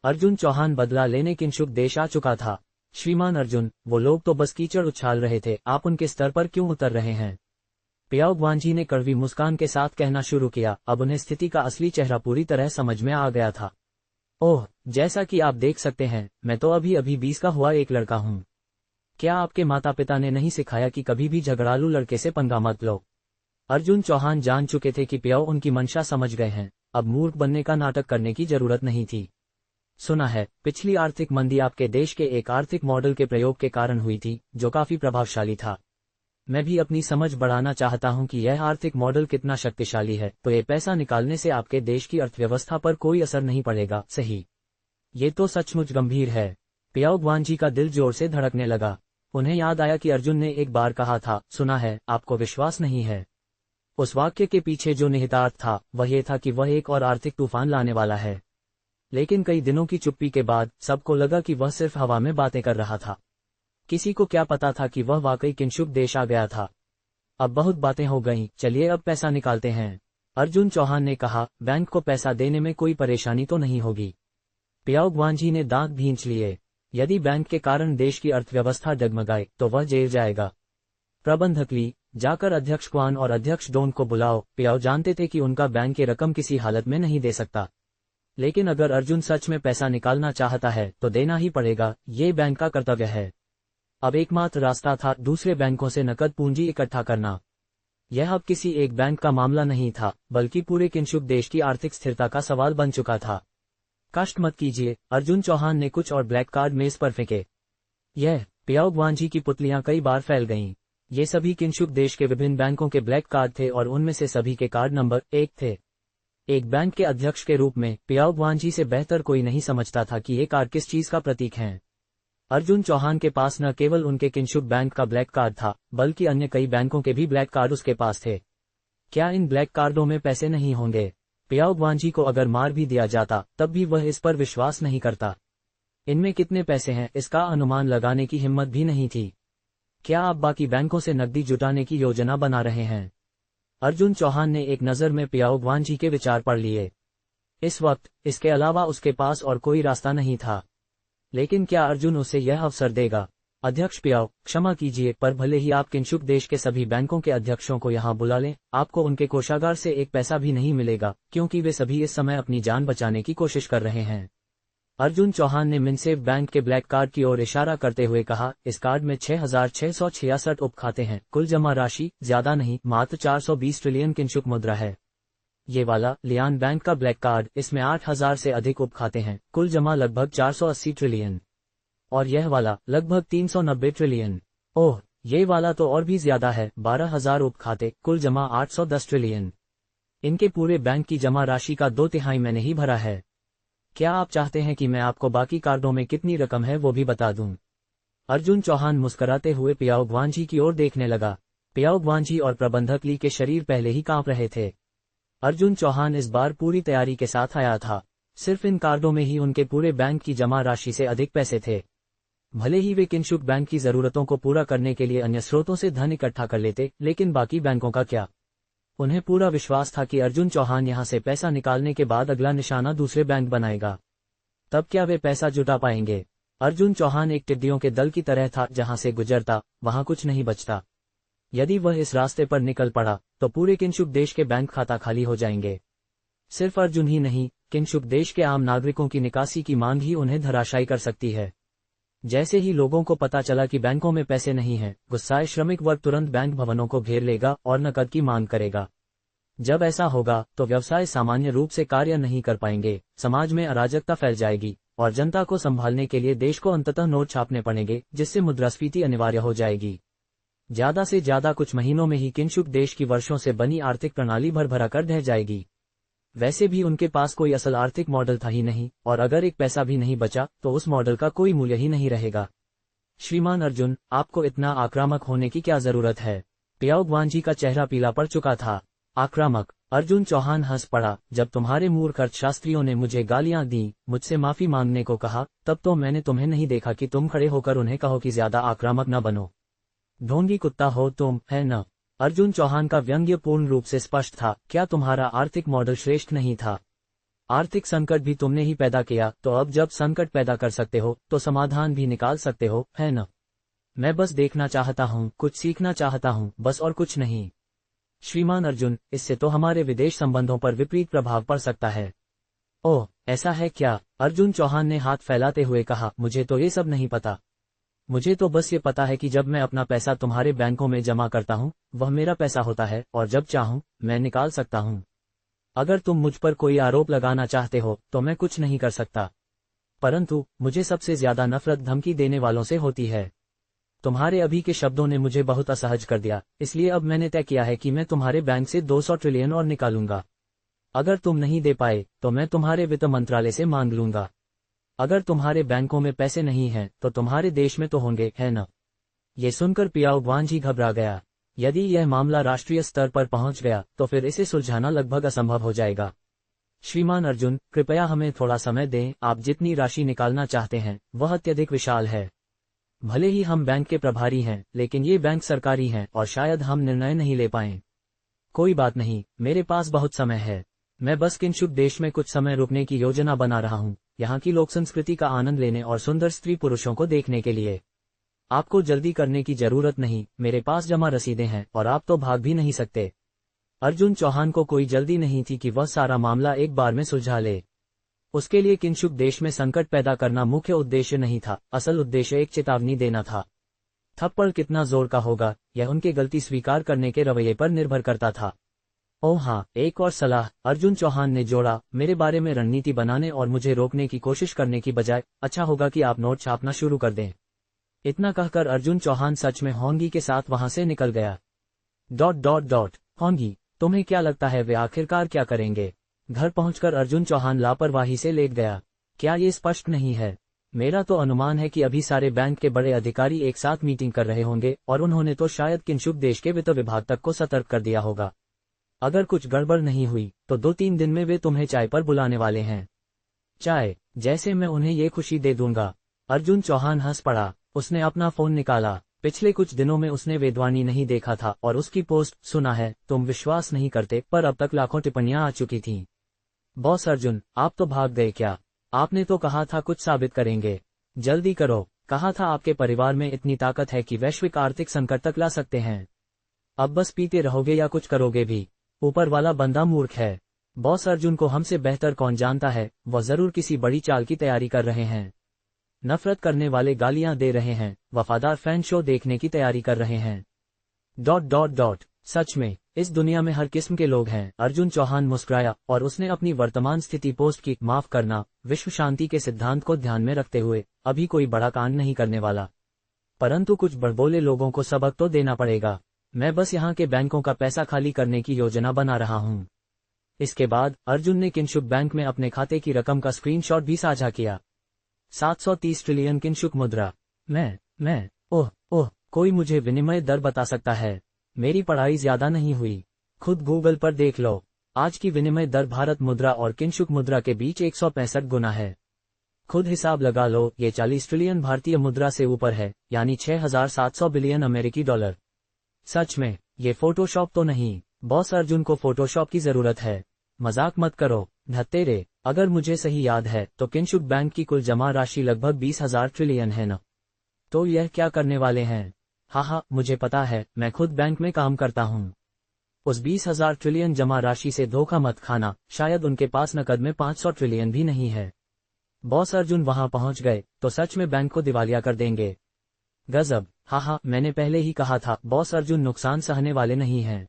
अर्जुन चौहान बदला लेने किनशुक देश आ चुका था। श्रीमान अर्जुन, वो लोग तो बस कीचड़ उछाल रहे थे, आप उनके स्तर पर क्यों उतर रहे हैं? पियाओग वांझी ने कड़वी मुस्कान के साथ कहना शुरू किया। अब उन्हें स्थिति का असली चेहरा पूरी तरह समझ में आ गया था। ओह, जैसा कि आप देख सकते हैं, मैं तो अभी 20 का हुआ एक लड़का हूं। क्या आपके माता पिता ने नहीं सिखाया कि कभी भी झगड़ालू लड़के से पंगा मत लो? अर्जुन चौहान जान चुके थे कि पियाओ उनकी मंशा समझ गए हैं। अब मूर्ख बनने का नाटक करने की जरूरत नहीं थी। सुना है, पिछली आर्थिक मंदी आपके देश के एक आर्थिक मॉडल के प्रयोग के कारण हुई थी, जो काफी प्रभावशाली था। मैं भी अपनी समझ बढ़ाना चाहता हूं कि यह आर्थिक मॉडल कितना शक्तिशाली है, तो ये पैसा निकालने से आपके देश की अर्थव्यवस्था पर कोई असर नहीं पड़ेगा, सही? ये तो सचमुच गंभीर है। पियाओ ग्वानजी का दिल जोर से धड़कने लगा। उन्हें याद आया कि अर्जुन ने एक बार कहा था, सुना है, आपको विश्वास नहीं है। उस वाक्य के पीछे जो निहितार्थ था वह ये था कि वह एक और आर्थिक तूफान लाने वाला है। लेकिन कई दिनों की चुप्पी के बाद सबको लगा कि वह सिर्फ हवा में बातें कर रहा था। किसी को क्या पता था कि वह वाकई किंशुक देश आ गया था। अब बहुत बातें हो गईं, चलिए अब पैसा निकालते हैं। अर्जुन चौहान ने कहा, बैंक को पैसा देने में कोई परेशानी तो नहीं होगी? पियाओ ग्वानजी ने दांत भींच लिए। यदि बैंक के कारण देश की अर्थव्यवस्था डगमगाए तो वह जेल जाएगा। प्रबंधक ली, जाकर अध्यक्ष क्वान और अध्यक्ष डोन को बुलाओ। पियाओ जानते थे कि उनका बैंक की रकम किसी हालत में नहीं दे सकता, लेकिन अगर अर्जुन सच में पैसा निकालना चाहता है तो देना ही पड़ेगा, ये बैंक का कर्तव्य है। अब एकमात्र रास्ता था दूसरे बैंकों से नकद पूंजी इकट्ठा करना। यह अब किसी एक बैंक का मामला नहीं था, बल्कि पूरे किंशुक देश की आर्थिक स्थिरता का सवाल बन चुका था। कष्ट मत कीजिए, अर्जुन चौहान ने कुछ और ब्लैक कार्ड मेज पर फेंके। यह पियाओ ग्वानजी की पुतलियां कई बार फैल गईं। ये सभी किंशुक देश के विभिन्न बैंकों के ब्लैक कार्ड थे और उनमें से सभी के कार्ड नंबर 1 थे। एक बैंक के अध्यक्ष के रूप में पियाओ ग्वानजी से बेहतर कोई नहीं समझता था कि ये कार्ड किस चीज का प्रतीक हैं। अर्जुन चौहान के पास न केवल उनके किंशुक बैंक का ब्लैक कार्ड था, बल्कि अन्य कई बैंकों के भी ब्लैक कार्ड उसके पास थे। क्या इन ब्लैक कार्डों में पैसे नहीं होंगे? पियाओ ग्वानजी को अगर मार भी दिया जाता तब भी वह इस पर विश्वास नहीं करता। इनमें कितने पैसे हैं इसका अनुमान लगाने की हिम्मत भी नहीं थी। क्या आप बाकी बैंकों से नकदी जुटाने की योजना बना रहे हैं? अर्जुन चौहान ने एक नज़र में पियाओ ग्वानजी के विचार पढ़ लिए। इस वक्त इसके अलावा उसके पास और कोई रास्ता नहीं था। लेकिन क्या अर्जुन उसे यह अवसर देगा? अध्यक्ष पियाओ, क्षमा कीजिए, पर भले ही आप किंशुक देश के सभी बैंकों के अध्यक्षों को यहाँ बुला लें, आपको उनके कोषागार से एक पैसा भी नहीं मिलेगा, क्योंकि वे सभी इस समय अपनी जान बचाने की कोशिश कर रहे हैं। अर्जुन चौहान ने मिनसेफ बैंक के ब्लैक कार्ड की ओर इशारा करते हुए कहा, इस कार्ड में 6,666 उपखाते हैं। कुल जमा राशि ज्यादा नहीं, मात्र 420 ट्रिलियन किंशुक मुद्रा है। ये वाला लियान बैंक का ब्लैक कार्ड, इसमें 8,000 से अधिक उपखाते हैं। कुल जमा लगभग 480 ट्रिलियन। और यह वाला लगभग 390 ट्रिलियन। ओह, ये वाला तो और भी ज्यादा है, 12,000 उपखाते, कुल जमा 810 ट्रिलियन। इनके पूरे बैंक की जमा राशि का 2/3 मैंने ही भरा है। क्या आप चाहते हैं कि मैं आपको बाकी कार्डों में कितनी रकम है वो भी बता दूं? अर्जुन चौहान मुस्कुराते हुए पियाओ ग्वानजी की ओर देखने लगा। पियाओ ग्वानजी और प्रबंधक ली के शरीर पहले ही कांप रहे थे। अर्जुन चौहान इस बार पूरी तैयारी के साथ आया था। सिर्फ इन कार्डों में ही उनके पूरे बैंक की जमा राशि से अधिक पैसे थे। भले ही वे किंशुक बैंक की जरूरतों को पूरा करने के लिए अन्य स्रोतों से धन इकट्ठा कर लेते, लेकिन बाकी बैंकों का क्या? उन्हें पूरा विश्वास था कि अर्जुन चौहान यहां से पैसा निकालने के बाद अगला निशाना दूसरे बैंक बनाएगा। तब क्या वे पैसा जुटा पाएंगे? अर्जुन चौहान एक टिड्डियों के दल की तरह था, जहां से गुजरता वहां कुछ नहीं बचता। यदि वह इस रास्ते पर निकल पड़ा तो पूरे किंशुक देश के बैंक खाता खाली हो जाएंगे। सिर्फ अर्जुन ही नहीं, किंशुक देश के आम नागरिकों की निकासी की मांग ही उन्हें धराशायी कर सकती है। जैसे ही लोगों को पता चला कि बैंकों में पैसे नहीं हैं, गुस्साए श्रमिक वर्ग तुरंत बैंक भवनों को घेर लेगा और नकद की मांग करेगा। जब ऐसा होगा तो व्यवसाय सामान्य रूप से कार्य नहीं कर पाएंगे, समाज में अराजकता फैल जाएगी और जनता को संभालने के लिए देश को अंततः नोट छापने पड़ेंगे, जिससे मुद्रास्फीति अनिवार्य हो जाएगी। ज्यादा से ज्यादा कुछ महीनों में ही किंशुक देश की वर्षों से बनी आर्थिक प्रणाली भरभरा कर ढह जाएगी। वैसे भी उनके पास कोई असल आर्थिक मॉडल था ही नहीं, और अगर एक पैसा भी नहीं बचा तो उस मॉडल का कोई मूल्य ही नहीं रहेगा। श्रीमान अर्जुन, आपको इतना आक्रामक होने की क्या जरूरत है? पियाओ ग्वानजी का चेहरा पीला पड़ चुका था। आक्रामक? अर्जुन चौहान हंस पड़ा। जब तुम्हारे मूर्ख अर्थशास्त्रियों ने मुझे गालियां दी, मुझसे माफी मांगने को कहा, तब तो मैंने तुम्हें नहीं देखा कि तुम खड़े होकर उन्हें कहो कि ज्यादा आक्रामक न बनो। ढोंगी कुत्ता हो तुम, है न? अर्जुन चौहान का व्यंग्य पूर्ण रूप से स्पष्ट था। क्या तुम्हारा आर्थिक मॉडल श्रेष्ठ नहीं था? आर्थिक संकट भी तुमने ही पैदा किया, तो अब जब संकट पैदा कर सकते हो तो समाधान भी निकाल सकते हो, है न? मैं बस देखना चाहता हूँ, कुछ सीखना चाहता हूँ, बस, और कुछ नहीं। श्रीमान अर्जुन, इससे तो हमारे विदेश संबंधों पर विपरीत प्रभाव पड़ सकता है। ओह, ऐसा है क्या? अर्जुन चौहान ने हाथ फैलाते हुए कहा, मुझे तो ये सब नहीं पता। मुझे तो बस ये पता है कि जब मैं अपना पैसा तुम्हारे बैंकों में जमा करता हूँ, वह मेरा पैसा होता है और जब चाहूँ मैं निकाल सकता हूँ। अगर तुम मुझ पर कोई आरोप लगाना चाहते हो तो मैं कुछ नहीं कर सकता, परंतु मुझे सबसे ज्यादा नफरत धमकी देने वालों से होती है। तुम्हारे अभी के शब्दों ने मुझे बहुत असहज कर दिया, इसलिए अब मैंने तय किया है कि मैं तुम्हारे बैंक से 200 ट्रिलियन और निकालूंगा। अगर तुम नहीं दे पाए तो मैं तुम्हारे वित्त मंत्रालय से मांग लूंगा। अगर तुम्हारे बैंकों में पैसे नहीं हैं तो तुम्हारे देश में तो होंगे, है न? ये सुनकर पियाओ ग्वांझी घबरा गया। यदि यह मामला राष्ट्रीय स्तर पर पहुंच गया तो फिर इसे सुलझाना लगभग असंभव हो जाएगा। श्रीमान अर्जुन, कृपया हमें थोड़ा समय दें। आप जितनी राशि निकालना चाहते हैं वह अत्यधिक विशाल है। भले ही हम बैंक के प्रभारी हैं, लेकिन ये बैंक सरकारी हैं और शायद हम निर्णय नहीं ले पाएं। कोई बात नहीं, मेरे पास बहुत समय है। मैं बस किंशुक देश में कुछ समय रुकने की योजना बना रहा हूँ, यहाँ की लोक संस्कृति का आनंद लेने और सुंदर स्त्री पुरुषों को देखने के लिए। आपको जल्दी करने की जरूरत नहीं, मेरे पास जमा रसीदें हैं और आप तो भाग भी नहीं सकते। अर्जुन चौहान को कोई जल्दी नहीं थी कि वह सारा मामला एक बार में सुलझा ले। उसके लिए किंशुक देश में संकट पैदा करना मुख्य उद्देश्य नहीं था, असल उद्देश्य एक चेतावनी देना था। थप्पड़ कितना जोर का होगा यह उनके गलती स्वीकार करने के रवैये पर निर्भर करता था। ओह हाँ, एक और सलाह, अर्जुन चौहान ने जोड़ा, मेरे बारे में रणनीति बनाने और मुझे रोकने की कोशिश करने की बजाय अच्छा होगा कि आप नोट छापना शुरू कर दें। इतना कहकर अर्जुन चौहान सच में होंगी के साथ वहां से निकल गया। ... होंगी, तुम्हें क्या लगता है वे आखिरकार क्या करेंगे? घर पहुंचकर अर्जुन चौहान लापरवाही से लेट गया। क्या ये स्पष्ट नहीं है? मेरा तो अनुमान है कि अभी सारे बैंक के बड़े अधिकारी एक साथ मीटिंग कर रहे होंगे और उन्होंने तो शायद किंशुक देश के वित्त विभाग तक को सतर्क कर दिया होगा। अगर कुछ गड़बड़ नहीं हुई तो 2-3 दिन में वे तुम्हें चाय पर बुलाने वाले हैं। चाय? जैसे मैं उन्हें ये खुशी दे दूंगा। अर्जुन चौहान हंस पड़ा। उसने अपना फोन निकाला। पिछले कुछ दिनों में उसने वेदवानी नहीं देखा था और उसकी पोस्ट, सुना है तुम विश्वास नहीं करते, पर अब तक लाखों टिप्पणियां आ चुकी थीं। बॉस अर्जुन, आप तो भाग गए क्या? आपने तो कहा था कुछ साबित करेंगे। जल्दी करो। कहा था आपके परिवार में इतनी ताकत है कि वैश्विक आर्थिक संकट तक ला सकते हैं। अब बस पीते रहोगे या कुछ करोगे भी? ऊपर वाला बंदा मूर्ख है। बॉस अर्जुन को हमसे बेहतर कौन जानता है, वह जरूर किसी बड़ी चाल की तैयारी कर रहे हैं। नफरत करने वाले गालियां दे रहे हैं, वफादार फैन शो देखने की तैयारी कर रहे हैं। ... सच में इस दुनिया में हर किस्म के लोग हैं। अर्जुन चौहान मुस्कुराया और उसने अपनी वर्तमान स्थिति पोस्ट की। माफ करना, विश्व शांति के सिद्धांत को ध्यान में रखते हुए अभी कोई बड़ा कांड नहीं करने वाला, परंतु कुछ बड़बोले लोगों को सबक तो देना पड़ेगा। मैं बस यहाँ के बैंकों का पैसा खाली करने की योजना बना रहा हूँ। इसके बाद अर्जुन ने किंशुक बैंक में अपने खाते की रकम का स्क्रीनशॉट भी साझा किया। 730 ट्रिलियन किंशुक मुद्रा। ओह, कोई मुझे विनिमय दर बता सकता है? मेरी पढ़ाई ज्यादा नहीं हुई, खुद गूगल पर देख लो। आज की विनिमय दर भारत मुद्रा और किंशुक मुद्रा के बीच 165 गुना है। खुद हिसाब लगा लो, ये 40 ट्रिलियन भारतीय मुद्रा से ऊपर है, यानी 6700 बिलियन अमेरिकी डॉलर। सच में, ये फोटोशॉप तो नहीं? बॉस अर्जुन को फोटोशॉप की जरूरत है। मजाक मत करो धत्तेरे। अगर मुझे सही याद है तो किंशुक बैंक की कुल जमा राशि लगभग 20,000 ट्रिलियन है न? तो यह क्या करने वाले हैं? हाँ, मुझे पता है, मैं खुद बैंक में काम करता हूँ। उस 20,000 ट्रिलियन जमा राशि से धोखा मत खाना, शायद उनके पास नकद में 500 ट्रिलियन भी नहीं है। बॉस अर्जुन वहां पहुंच गए तो सच में बैंक को दिवालिया कर देंगे। गजब। हाँ, मैंने पहले ही कहा था, बॉस अर्जुन नुकसान सहने वाले नहीं हैं।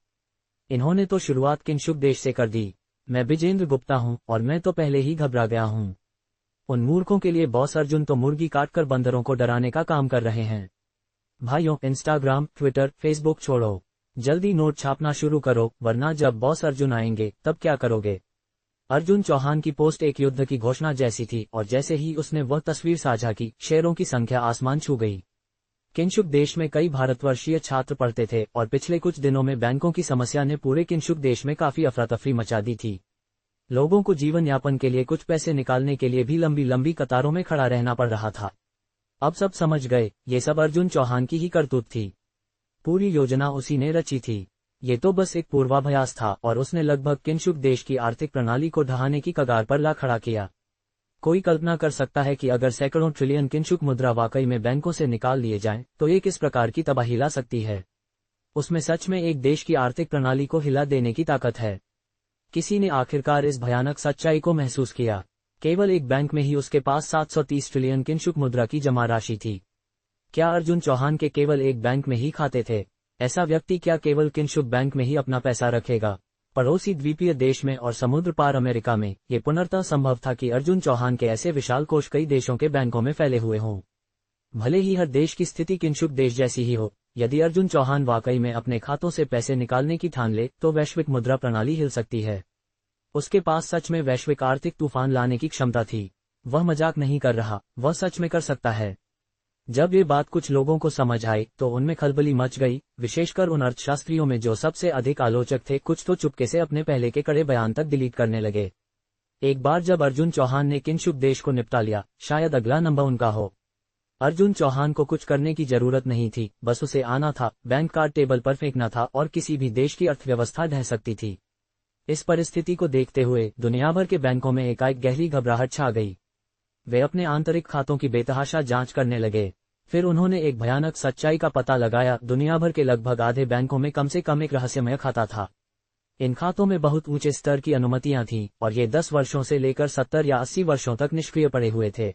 इन्होंने तो शुरुआत किंशुक देश से कर दी। मैं बिजेंद्र गुप्ता हूँ और मैं तो पहले ही घबरा गया हूँ। उन मूर्खों के लिए बॉस अर्जुन तो मुर्गी काटकर बंदरों को डराने का काम कर रहे हैं। भाइयों, इंस्टाग्राम, ट्विटर, फेसबुक छोड़ो, जल्दी नोट छापना शुरू करो, वरना जब बॉस अर्जुन आएंगे तब क्या करोगे? अर्जुन चौहान की पोस्ट एक युद्ध की घोषणा जैसी थी और जैसे ही उसने वह तस्वीर साझा की, शेयरों की संख्या आसमान छू गई। किंशुक देश में कई भारतवर्षीय छात्र पढ़ते थे और पिछले कुछ दिनों में बैंकों की समस्या ने पूरे किंशुक देश में काफी अफरा-तफरी मचा दी थी। लोगों को जीवन यापन के लिए कुछ पैसे निकालने के लिए भी लंबी लंबी कतारों में खड़ा रहना पड़ रहा था। अब सब समझ गए, ये सब अर्जुन चौहान की ही करतूत थी। पूरी योजना उसी ने रची थी। ये तो बस एक पूर्वाभ्यास था और उसने लगभग किंशुक देश की आर्थिक प्रणाली को ढहाने की कगार पर ला खड़ा किया। कोई कल्पना कर सकता है कि अगर सैकड़ों ट्रिलियन किंशुक मुद्रा वाकई में बैंकों से निकाल लिए जाएं, तो ये किस प्रकार की तबाही ला सकती है। उसमें सच में एक देश की आर्थिक प्रणाली को हिला देने की ताकत है। किसी ने आखिरकार इस भयानक सच्चाई को महसूस किया। केवल एक बैंक में ही उसके पास 730 ट्रिलियन किंशुक मुद्रा की जमा राशि थी। क्या अर्जुन चौहान के केवल एक बैंक में ही खाते थे? ऐसा व्यक्ति क्या केवल किंशुक बैंक में ही अपना पैसा रखेगा? पड़ोसी द्वीपीय देश में और समुद्र पार अमेरिका में ये पुनर्तः संभव था कि अर्जुन चौहान के ऐसे विशाल कोष कई देशों के बैंकों में फैले हुए हों। भले ही हर देश की स्थिति किंशुक देश जैसी ही हो, यदि अर्जुन चौहान वाकई में अपने खातों से पैसे निकालने की ठान ले तो वैश्विक मुद्रा प्रणाली हिल सकती है। उसके पास सच में वैश्विक आर्थिक तूफान लाने की क्षमता थी। वह मजाक नहीं कर रहा, वह सच में कर सकता है। जब ये बात कुछ लोगों को समझ आई तो उनमें खलबली मच गई, विशेषकर उन अर्थशास्त्रियों में जो सबसे अधिक आलोचक थे। कुछ तो चुपके से अपने पहले के कड़े बयान तक डिलीट करने लगे। एक बार जब अर्जुन चौहान ने किंशुक देश को निपटा लिया, शायद अगला नंबर उनका हो। अर्जुन चौहान को कुछ करने की जरूरत नहीं थी, बस उसे आना था, बैंक कार्ड टेबल पर फेंकना था और किसी भी देश की अर्थव्यवस्था ढह सकती थी। इस परिस्थिति को देखते हुए दुनिया भर के बैंकों में एकाएक गहरी घबराहट छा गई। वे अपने आंतरिक खातों की बेतहाशा जांच करने लगे। फिर उन्होंने एक भयानक सच्चाई का पता लगाया, दुनिया भर के लगभग आधे बैंकों में कम से कम एक रहस्यमय खाता था। इन खातों में बहुत ऊंचे स्तर की अनुमतियां थीं और ये 10 वर्षों से लेकर 70 या 80 वर्षों तक निष्क्रिय पड़े हुए थे।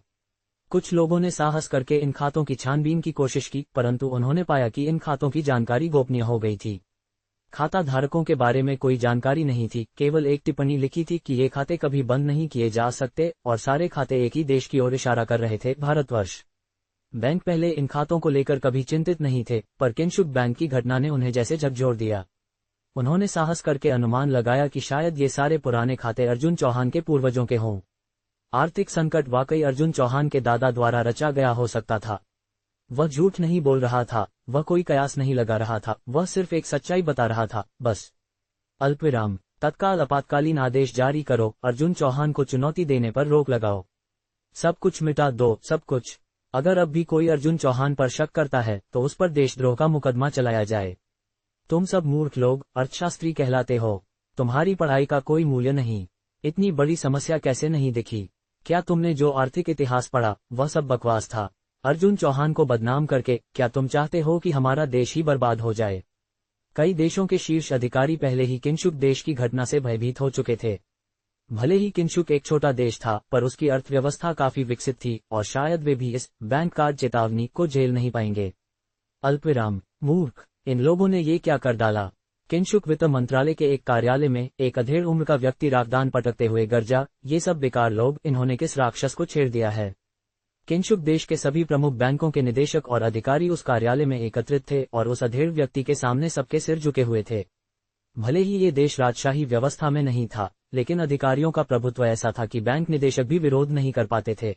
कुछ लोगों ने साहस करके इन खातों की छानबीन की कोशिश की, परंतु उन्होंने पाया कि इन खातों की जानकारी गोपनीय हो गई थी। खाता धारकों के बारे में कोई जानकारी नहीं थी, केवल एक टिप्पणी लिखी थी कि ये खाते कभी बंद नहीं किए जा सकते और सारे खाते एक ही देश की ओर इशारा कर रहे थे, भारतवर्ष। बैंक पहले इन खातों को लेकर कभी चिंतित नहीं थे, पर किंशुक बैंक की घटना ने उन्हें जैसे झकझोर दिया। उन्होंने साहस करके अनुमान लगाया कि शायद ये सारे पुराने खाते अर्जुन चौहान के पूर्वजों के हों। आर्थिक संकट वाकई अर्जुन चौहान के दादा द्वारा रचा गया हो सकता था। वह झूठ नहीं बोल रहा था, वह कोई कयास नहीं लगा रहा था, वह सिर्फ एक सच्चाई बता रहा था, बस। अल्पविराम। तत्काल आपातकालीन आदेश जारी करो, अर्जुन चौहान को चुनौती देने पर रोक लगाओ। सब कुछ मिटा दो, सब कुछ। अगर अब भी कोई अर्जुन चौहान पर शक करता है तो उस पर देशद्रोह का मुकदमा चलाया जाए। तुम सब मूर्ख लोग अर्थशास्त्री कहलाते हो, तुम्हारी पढ़ाई का कोई मूल्य नहीं। इतनी बड़ी समस्या कैसे नहीं दिखी? क्या तुमने जो आर्थिक इतिहास पढ़ा वह सब बकवास था? अर्जुन चौहान को बदनाम करके क्या तुम चाहते हो कि हमारा देश ही बर्बाद हो जाए? कई देशों के शीर्ष अधिकारी पहले ही किंशुक देश की घटना से भयभीत हो चुके थे। भले ही किंशुक एक छोटा देश था, पर उसकी अर्थव्यवस्था काफी विकसित थी और शायद वे भी इस बैंक कार्ड चेतावनी को झेल नहीं पाएंगे। अल्पविराम। मूर्ख, इन लोगों ने ये क्या कर डाला? किंशुक वित्त मंत्रालय के एक कार्यालय में एक अधेड़ उम्र का व्यक्ति रागदान पटकते हुए गरजा, ये सब बेकार लोग, इन्होंने किस राक्षस को छेड़ दिया है? किंशुक देश के सभी प्रमुख बैंकों के निदेशक और अधिकारी उस कार्यालय में एकत्रित थे और उस अधेड़ व्यक्ति के सामने सबके सिर झुके हुए थे। भले ही ये देश राजशाही व्यवस्था में नहीं था, लेकिन अधिकारियों का प्रभुत्व ऐसा था कि बैंक निदेशक भी विरोध नहीं कर पाते थे।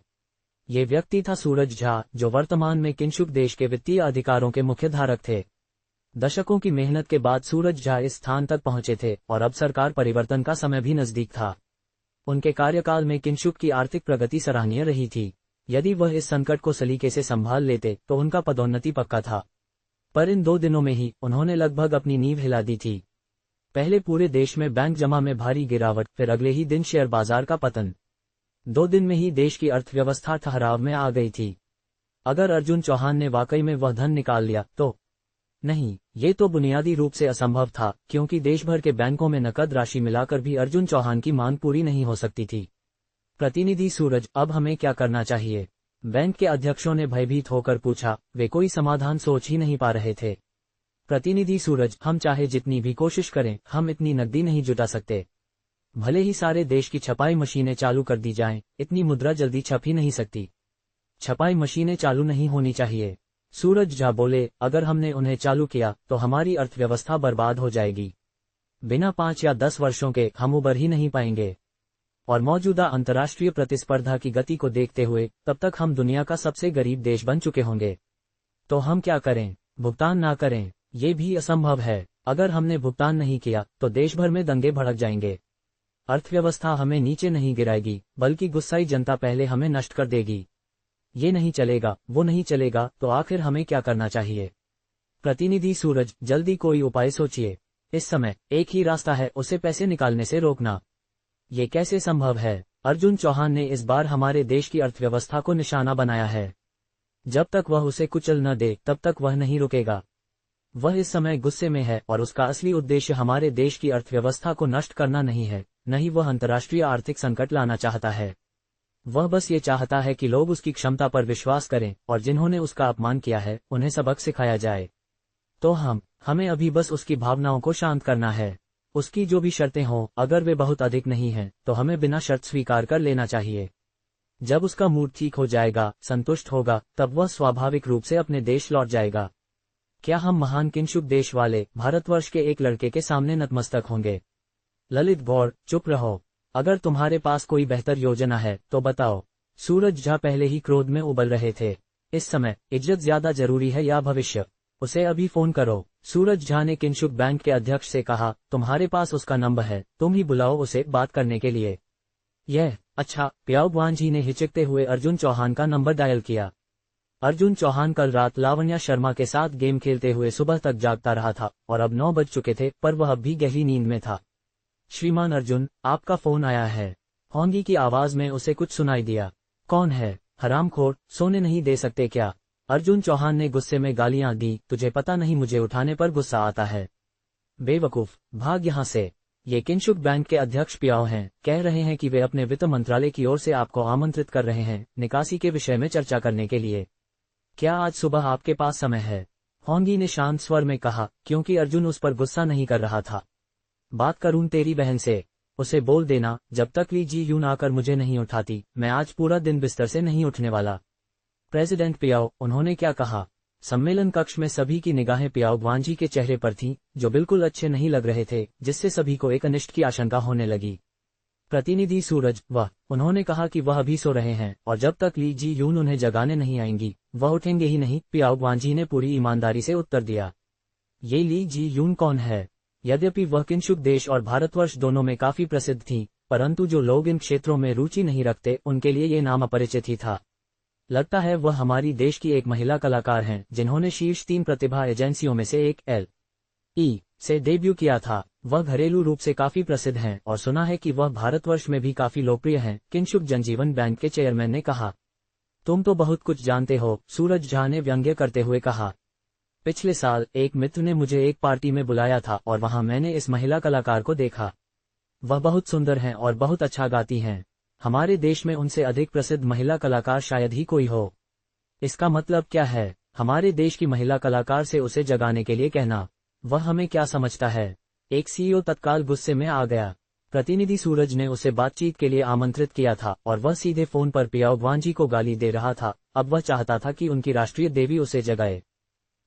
ये व्यक्ति था सूरज झा, जो वर्तमान में किंशुक देश के वित्तीय अधिकारों के मुख्य धारक थे। दशकों की मेहनत के बाद सूरज झा इस स्थान तक पहुंचे थे और अब सरकार परिवर्तन का समय भी नजदीक था। उनके कार्यकाल में किंशुक की आर्थिक प्रगति सराहनीय रही थी। यदि वह इस संकट को सलीके से संभाल लेते तो उनका पदोन्नति पक्का था। पर इन 2 दिनों में ही उन्होंने लगभग अपनी नींव हिला दी थी। पहले पूरे देश में बैंक जमा में भारी गिरावट, फिर अगले ही दिन शेयर बाजार का पतन। 2 दिन में ही देश की अर्थव्यवस्था ठहराव में आ गई थी। अगर अर्जुन चौहान ने वाकई में वह धन निकाल लिया तो? नहीं, ये तो बुनियादी रूप से असंभव था, क्योंकि देश भर के बैंकों में नकद राशि मिलाकर भी अर्जुन चौहान की मांग पूरी नहीं हो सकती थी। प्रतिनिधि सूरज, अब हमें क्या करना चाहिए? बैंक के अध्यक्षों ने भयभीत होकर पूछा। वे कोई समाधान सोच ही नहीं पा रहे थे। प्रतिनिधि सूरज, हम चाहे जितनी भी कोशिश करें, हम इतनी नकदी नहीं जुटा सकते। भले ही सारे देश की छपाई मशीनें चालू कर दी जाएं, इतनी मुद्रा जल्दी छप ही नहीं सकती। छपाई मशीनें चालू नहीं होनी चाहिए। सूरज झा बोले, अगर हमने उन्हें चालू किया तो हमारी अर्थव्यवस्था बर्बाद हो जाएगी। बिना 5 या 10 वर्षों के हम उबर ही नहीं पाएंगे। और मौजूदा अंतर्राष्ट्रीय प्रतिस्पर्धा की गति को देखते हुए तब तक हम दुनिया का सबसे गरीब देश बन चुके होंगे। तो हम क्या करें? भुगतान ना करें? ये भी असंभव है। अगर हमने भुगतान नहीं किया तो देश भर में दंगे भड़क जाएंगे। अर्थव्यवस्था हमें नीचे नहीं गिराएगी, बल्कि गुस्साई जनता पहले हमें नष्ट कर देगी। ये नहीं चलेगा, वो नहीं चलेगा, तो आखिर हमें क्या करना चाहिए? प्रतिनिधि सूरज, जल्दी कोई उपाय सोचिए। इस समय एक ही रास्ता है, उसे पैसे निकालने से रोकना। ये कैसे संभव है? अर्जुन चौहान ने इस बार हमारे देश की अर्थव्यवस्था को निशाना बनाया है। जब तक वह उसे कुचल न दे तब तक वह नहीं रुकेगा। वह इस समय गुस्से में है और उसका असली उद्देश्य हमारे देश की अर्थव्यवस्था को नष्ट करना नहीं है, न ही वह अंतर्राष्ट्रीय आर्थिक संकट लाना चाहता है। वह बस ये चाहता है कि लोग उसकी क्षमता पर विश्वास करें और जिन्होंने उसका अपमान किया है उन्हें सबक सिखाया जाए। तो हमें अभी बस उसकी भावनाओं को शांत करना है। उसकी जो भी शर्तें हों, अगर वे बहुत अधिक नहीं हैं तो हमें बिना शर्त स्वीकार कर लेना चाहिए। जब उसका मूड ठीक हो जाएगा, संतुष्ट होगा, तब वह स्वाभाविक रूप से अपने देश लौट जाएगा। क्या हम महान किंशुक देश वाले भारतवर्ष के एक लड़के के सामने नतमस्तक होंगे? ललित गौर, चुप रहो। अगर तुम्हारे पास कोई बेहतर योजना है तो बताओ। सूरज झा पहले ही क्रोध में उबल रहे थे। इस समय इज्जत ज्यादा जरूरी है या भविष्य? उसे अभी फोन करो। सूरज झा ने किंशुक बैंक के अध्यक्ष से कहा, तुम्हारे पास उसका नंबर है, तुम ही बुलाओ उसे बात करने के लिए। यह अच्छा। प्याओ जी ने हिचकते हुए अर्जुन चौहान का नंबर डायल किया। अर्जुन चौहान कल रात लावण्या शर्मा के साथ गेम खेलते हुए सुबह तक जागता रहा था और अब 9 बज चुके थे, पर वह अब भी गहरी नींद में था। श्रीमान अर्जुन, आपका फोन आया है। होंगी की आवाज में उसे कुछ सुनाई दिया। कौन है? हरामखोर, सोने नहीं दे सकते क्या? अर्जुन चौहान ने गुस्से में गालियां दी। तुझे पता नहीं मुझे उठाने पर गुस्सा आता है? बेवकूफ, भाग यहाँ से। ये किंशुक बैंक के अध्यक्ष प्याओ हैं, कह रहे हैं कि वे अपने वित्त मंत्रालय की ओर से आपको आमंत्रित कर रहे हैं निकासी के विषय में चर्चा करने के लिए। क्या आज सुबह आपके पास समय है? होंगी ने शांत स्वर में कहा, क्योंकि अर्जुन उस पर गुस्सा नहीं कर रहा था। बात करूं तेरी बहन से? उसे बोल देना, जब तक ली जी यूं आकर मुझे नहीं उठाती, मैं आज पूरा दिन बिस्तर से नहीं उठने वाला। प्रेसिडेंट प्याओ, उन्होंने क्या कहा? सम्मेलन कक्ष में सभी की निगाहें प्याओ ग्वांजी के चेहरे पर थीं, जो बिल्कुल अच्छे नहीं लग रहे थे, जिससे सभी को एक अनिष्ट की आशंका होने लगी। प्रतिनिधि सूरज, वह, उन्होंने कहा कि वह अभी सो रहे हैं और जब तक ली जी यून उन्हें जगाने नहीं आएंगी, वह उठेंगे ही नहीं। प्याओ ग्वांजी ने पूरी ईमानदारी से उत्तर दिया। ये ली जी यून कौन है? यद्यपि वह किंशुक देश और भारतवर्ष दोनों में काफी प्रसिद्ध थी, परंतु जो लोग इन क्षेत्रों में रुचि नहीं रखते उनके लिए ये नाम अपरिचित ही था। लगता है वह हमारी देश की एक महिला कलाकार हैं जिन्होंने शीर्ष 3 प्रतिभा एजेंसियों में से एक LE से डेब्यू किया था। वह घरेलू रूप से काफी प्रसिद्ध हैं और सुना है कि वह भारतवर्ष में भी काफी लोकप्रिय हैं। किंशुक जनजीवन बैंक के चेयरमैन ने कहा। तुम तो बहुत कुछ जानते हो, सूरज झा ने व्यंग्य करते हुए कहा। पिछले साल एक मित्र ने मुझे एक पार्टी में बुलाया था और वहां मैंने इस महिला कलाकार को देखा। वह बहुत सुंदर हैं और बहुत अच्छा गाती हैं। हमारे देश में उनसे अधिक प्रसिद्ध महिला कलाकार शायद ही कोई हो। इसका मतलब क्या है? हमारे देश की महिला कलाकार से उसे जगाने के लिए कहना। वह हमें क्या समझता है? एक सीईओ तत्काल गुस्से में आ गया। प्रतिनिधि सूरज ने उसे बातचीत के लिए आमंत्रित किया था और वह सीधे फोन पर प्याओ ग्वांजी को गाली दे रहा था। अब वह चाहता था कि उनकी राष्ट्रीय देवी उसे जगाए।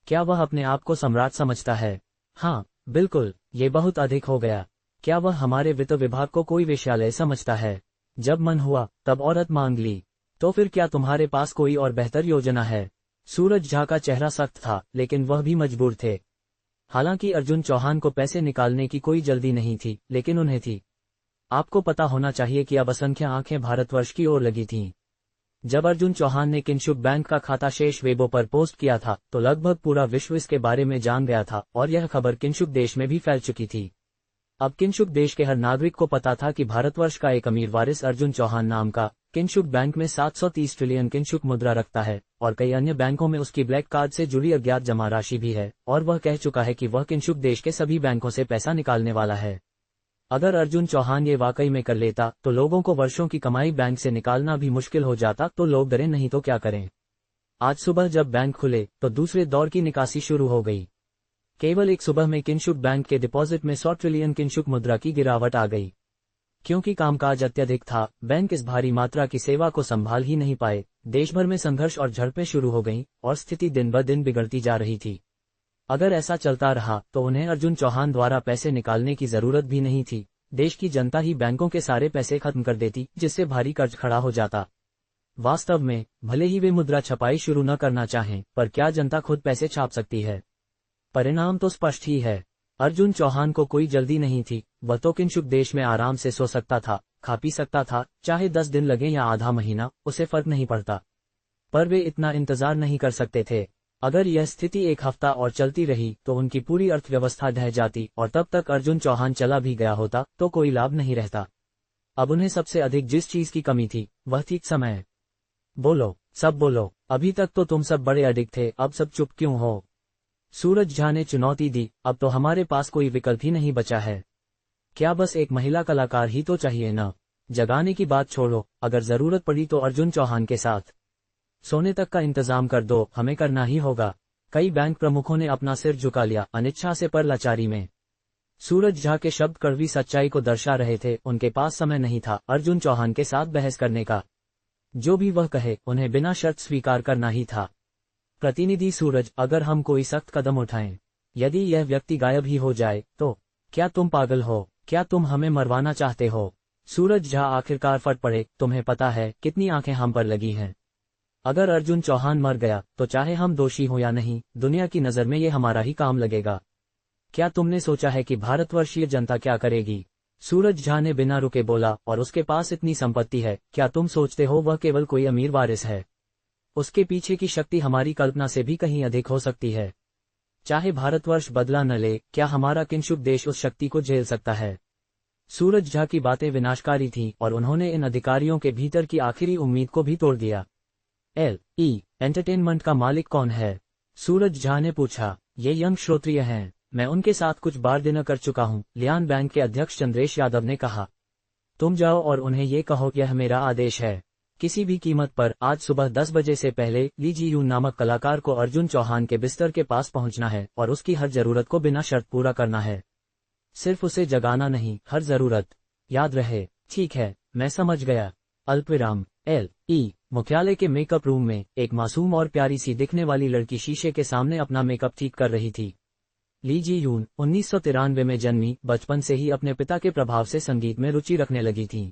क्या वह अपने आप को सम्राट समझता है? हाँ, बिल्कुल, ये बहुत अधिक हो गया। क्या वह हमारे वित्त विभाग को कोई वेश्यालय समझता है? जब मन हुआ तब औरत मांग ली। तो फिर क्या तुम्हारे पास कोई और बेहतर योजना है? सूरज झा का चेहरा सख्त था, लेकिन वह भी मजबूर थे। हालांकि अर्जुन चौहान को पैसे निकालने की कोई जल्दी नहीं थी, लेकिन उन्हें थी। आपको पता होना चाहिए कि अब असंख्य आंखें भारतवर्ष की ओर लगी थीं। जब अर्जुन चौहान ने किंशुक बैंक का खाता शेष वेबो पर पोस्ट किया था तो लगभग पूरा विश्व इसके बारे में जान गया था और यह खबर किंशुक देश में भी फैल चुकी थी। अब किंशुक देश के हर नागरिक को पता था कि भारतवर्ष का एक अमीर वारिस अर्जुन चौहान नाम का किंशुक बैंक में 730 ट्रिलियन किंशुक मुद्रा रखता है और कई अन्य बैंकों में उसकी ब्लैक कार्ड से जुड़ी अज्ञात जमा राशि भी है और वह कह चुका है कि वह किंशुक देश के सभी बैंकों से पैसा निकालने वाला है। अगर अर्जुन चौहान ये वाकई में कर लेता तो लोगों को वर्षों की कमाई बैंक से निकालना भी मुश्किल हो जाता। तो लोग डरे नहीं तो क्या करें। आज सुबह जब बैंक खुले तो दूसरे दौर की निकासी शुरू हो गई। केवल एक सुबह में किंशुक बैंक के डिपॉजिट में 100 ट्रिलियन किंशुक मुद्रा की गिरावट आ गई। क्योंकि कामकाज अत्यधिक था, बैंक इस भारी मात्रा की सेवा को संभाल ही नहीं पाए। देश भर में संघर्ष और झड़पें शुरू हो गईं और स्थिति दिन ब दिन बिगड़ती जा रही थी। अगर ऐसा चलता रहा तो उन्हें अर्जुन चौहान द्वारा पैसे निकालने की जरूरत भी नहीं थी। देश की जनता ही बैंकों के सारे पैसे खत्म कर देती, जिससे भारी कर्ज खड़ा हो जाता। वास्तव में भले ही वे मुद्रा छपाई शुरू न करना चाहें, पर क्या जनता खुद पैसे छाप सकती है? परिणाम तो स्पष्ट ही है। अर्जुन चौहान को कोई जल्दी नहीं थी। वह तो किंशुक देश में आराम से सो सकता था, खा पी सकता था, चाहे 10 दिन लगे या आधा महीना, उसे फर्क नहीं पड़ता। पर वे इतना इंतजार नहीं कर सकते थे। अगर यह स्थिति एक हफ्ता और चलती रही तो उनकी पूरी अर्थव्यवस्था ढह जाती और तब तक अर्जुन चौहान चला भी गया होता तो कोई लाभ नहीं रहता। अब उन्हें सबसे अधिक जिस चीज की कमी थी वह थी समय। बोलो, सब बोलो। अभी तक तो तुम सब बड़े अडिग थे, अब सब चुप क्यों हो? सूरज झा ने चुनौती दी। अब तो हमारे पास कोई विकल्प ही नहीं बचा है। क्या बस एक महिला कलाकार ही तो चाहिए न? जगाने की बात छोड़ो, अगर जरूरत पड़ी तो अर्जुन चौहान के साथ सोने तक का इंतजाम कर दो, हमें करना ही होगा। कई बैंक प्रमुखों ने अपना सिर झुका लिया, अनिच्छा से पर लाचारी में। सूरज झा के शब्द कड़वी सच्चाई को दर्शा रहे थे। उनके पास समय नहीं था अर्जुन चौहान के साथ बहस करने का। जो भी वह कहे उन्हें बिना शर्त स्वीकार करना ही था। प्रतिनिधि सूरज, अगर हम कोई सख्त कदम उठाएं, यदि यह व्यक्ति गायब ही हो जाए तो क्या तुम पागल हो? क्या तुम हमें मरवाना चाहते हो? सूरज झा आखिरकार फट पड़े। तुम्हें पता है कितनी आंखें हम पर लगी हैं। अगर अर्जुन चौहान मर गया तो चाहे हम दोषी हो या नहीं, दुनिया की नजर में ये हमारा ही काम लगेगा। क्या तुमने सोचा है कि भारतवर्षीय जनता क्या करेगी? सूरज झा ने बिना रुके बोला, और उसके पास इतनी संपत्ति है, क्या तुम सोचते हो वह केवल कोई अमीर वारिस है? उसके पीछे की शक्ति हमारी कल्पना से भी कहीं अधिक हो सकती है। चाहे भारतवर्ष बदला न ले, क्या हमारा किंशुक देश उस शक्ति को झेल सकता है? सूरज झा की बातें विनाशकारी थीं और उन्होंने इन अधिकारियों के भीतर की आखिरी उम्मीद को भी तोड़ दिया। LE एंटरटेनमेंट का मालिक कौन है? सूरज झा ने पूछा। ये यंग श्रोत्रिय हैं, मैं उनके साथ कुछ बार डिनर कर चुका हूं, लियान बैंक के अध्यक्ष चंद्रेश यादव ने कहा। तुम जाओ और उन्हें ये कहो यह मेरा आदेश है। किसी भी कीमत पर आज सुबह 10 बजे से पहले ली जी यून नामक कलाकार को अर्जुन चौहान के बिस्तर के पास पहुंचना है और उसकी हर जरूरत को बिना शर्त पूरा करना है। सिर्फ उसे जगाना नहीं, हर जरूरत। याद रहे। ठीक है, मैं समझ गया। अल्पविराम। LE मुख्यालय के मेकअप रूम में एक मासूम और प्यारी सी दिखने वाली लड़की शीशे के सामने अपना मेकअप ठीक कर रही थी। ली जी यून 1993 में जन्मी, बचपन से ही अपने पिता के प्रभाव से संगीत में रुचि रखने लगी थीं।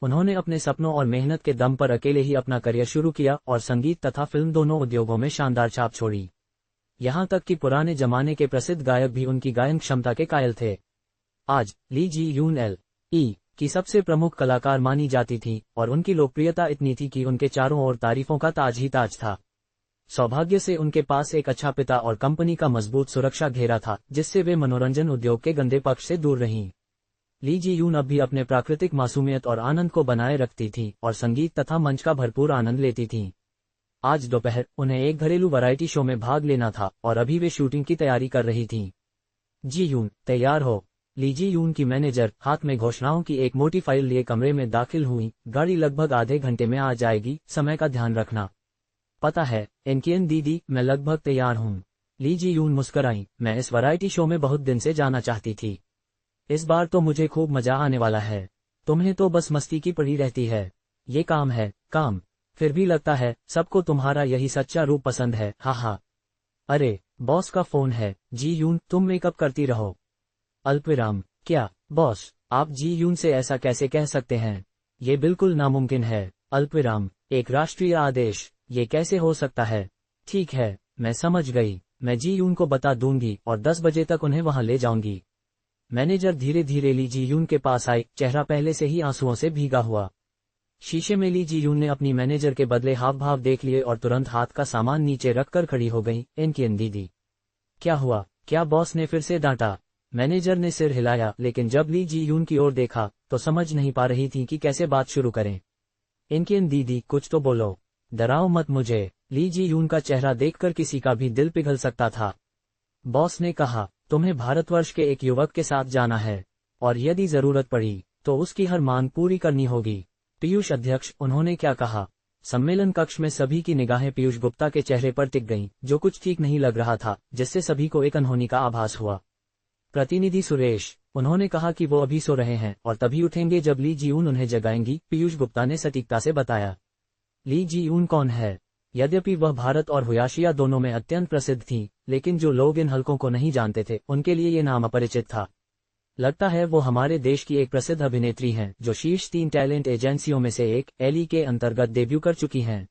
उन्होंने अपने सपनों और मेहनत के दम पर अकेले ही अपना करियर शुरू किया और संगीत तथा फिल्म दोनों उद्योगों में शानदार छाप छोड़ी। यहाँ तक कि पुराने जमाने के प्रसिद्ध गायक भी उनकी गायन क्षमता के कायल थे। आज ली जी यून LE की सबसे प्रमुख कलाकार मानी जाती थी और उनकी लोकप्रियता इतनी थी कि उनके चारों ओर तारीफों का ताज ही ताज था। सौभाग्य से उनके पास एक अच्छा पिता और कंपनी का मजबूत सुरक्षा घेरा था, जिससे वे मनोरंजन उद्योग के गंदे पक्ष से दूर रहीं। ली जी यून अब भी अपने प्राकृतिक मासूमियत और आनंद को बनाए रखती थीं और संगीत तथा मंच का भरपूर आनंद लेती थीं। आज दोपहर उन्हें एक घरेलू वैरायटी शो में भाग लेना था और अभी वे शूटिंग की तैयारी कर रही थीं। जी यून, तैयार हो? ली जी यून की मैनेजर हाथ में घोषणाओं की एक मोटी फाइल लिए कमरे में दाखिल हुई। गाड़ी लगभग आधे घंटे में आ जाएगी, समय का ध्यान रखना। पता है एनकियन दीदी, मैं लगभग तैयार हूँ। ली जी यून मुस्कराई। मैं इस वैरायटी शो में बहुत दिन से जाना चाहती थी। इस बार तो मुझे खूब मजा आने वाला है। तुम्हें तो बस मस्ती की पड़ी रहती है। ये काम है, काम। फिर भी लगता है सबको तुम्हारा यही सच्चा रूप पसंद है। हा हा। अरे, बॉस का फोन है। जी यून, तुम मेकअप करती रहो। अल्पविराम। क्या बॉस? आप जी यून से ऐसा कैसे कह सकते हैं? ये बिल्कुल नामुमकिन है। अल्पविराम। एक राष्ट्रीय आदेश, ये कैसे हो सकता है? ठीक है, मैं समझ गई। मैं जी यून को बता दूंगी और 10 बजे तक उन्हें वहां ले जाऊंगी। मैनेजर धीरे धीरे ली जी यून के पास आई, चेहरा पहले से ही आंसुओं से भीगा हुआ। शीशे में ली जी यून ने अपनी मैनेजर के बदले हाव भाव देख लिए और तुरंत हाथ का सामान नीचे रखकर खड़ी हो गई। एनकियन दीदी। क्या हुआ? क्या बॉस ने फिर से डांटा? मैनेजर ने सिर हिलाया, लेकिन जब ली जी यून की ओर देखा तो समझ नहीं पा रही थी कि कैसे बात शुरू करें। एनकियन दीदी, कुछ तो बोलो। डराओ मत मुझे। ली जी यून का चेहरा देखकर किसी का भी दिल पिघल सकता था। बॉस ने कहा, तुम्हें भारतवर्ष के एक युवक के साथ जाना है और यदि जरूरत पड़ी तो उसकी हर मांग पूरी करनी होगी। पीयूष अध्यक्ष, उन्होंने क्या कहा? सम्मेलन कक्ष में सभी की निगाहें पीयूष गुप्ता के चेहरे पर टिक गईं, जो कुछ ठीक नहीं लग रहा था, जिससे सभी को एक अनहोनी का आभास हुआ। प्रतिनिधि सुरेश, उन्होंने कहा कि वो अभी सो रहे हैं और तभी उठेंगे जब ली जी यून उन्हें जगाएंगी, पीयूष गुप्ता ने सटीकता से बताया। ली जी यून कौन है? यद्यपि वह भारत और हुयाशिया दोनों में अत्यंत प्रसिद्ध थीं, लेकिन जो लोग इन हलकों को नहीं जानते थे उनके लिए ये नाम अपरिचित था। लगता है वो हमारे देश की एक प्रसिद्ध अभिनेत्री हैं जो शीर्ष 3 टैलेंट एजेंसियों में से एक LE के अंतर्गत डेब्यू कर चुकी हैं।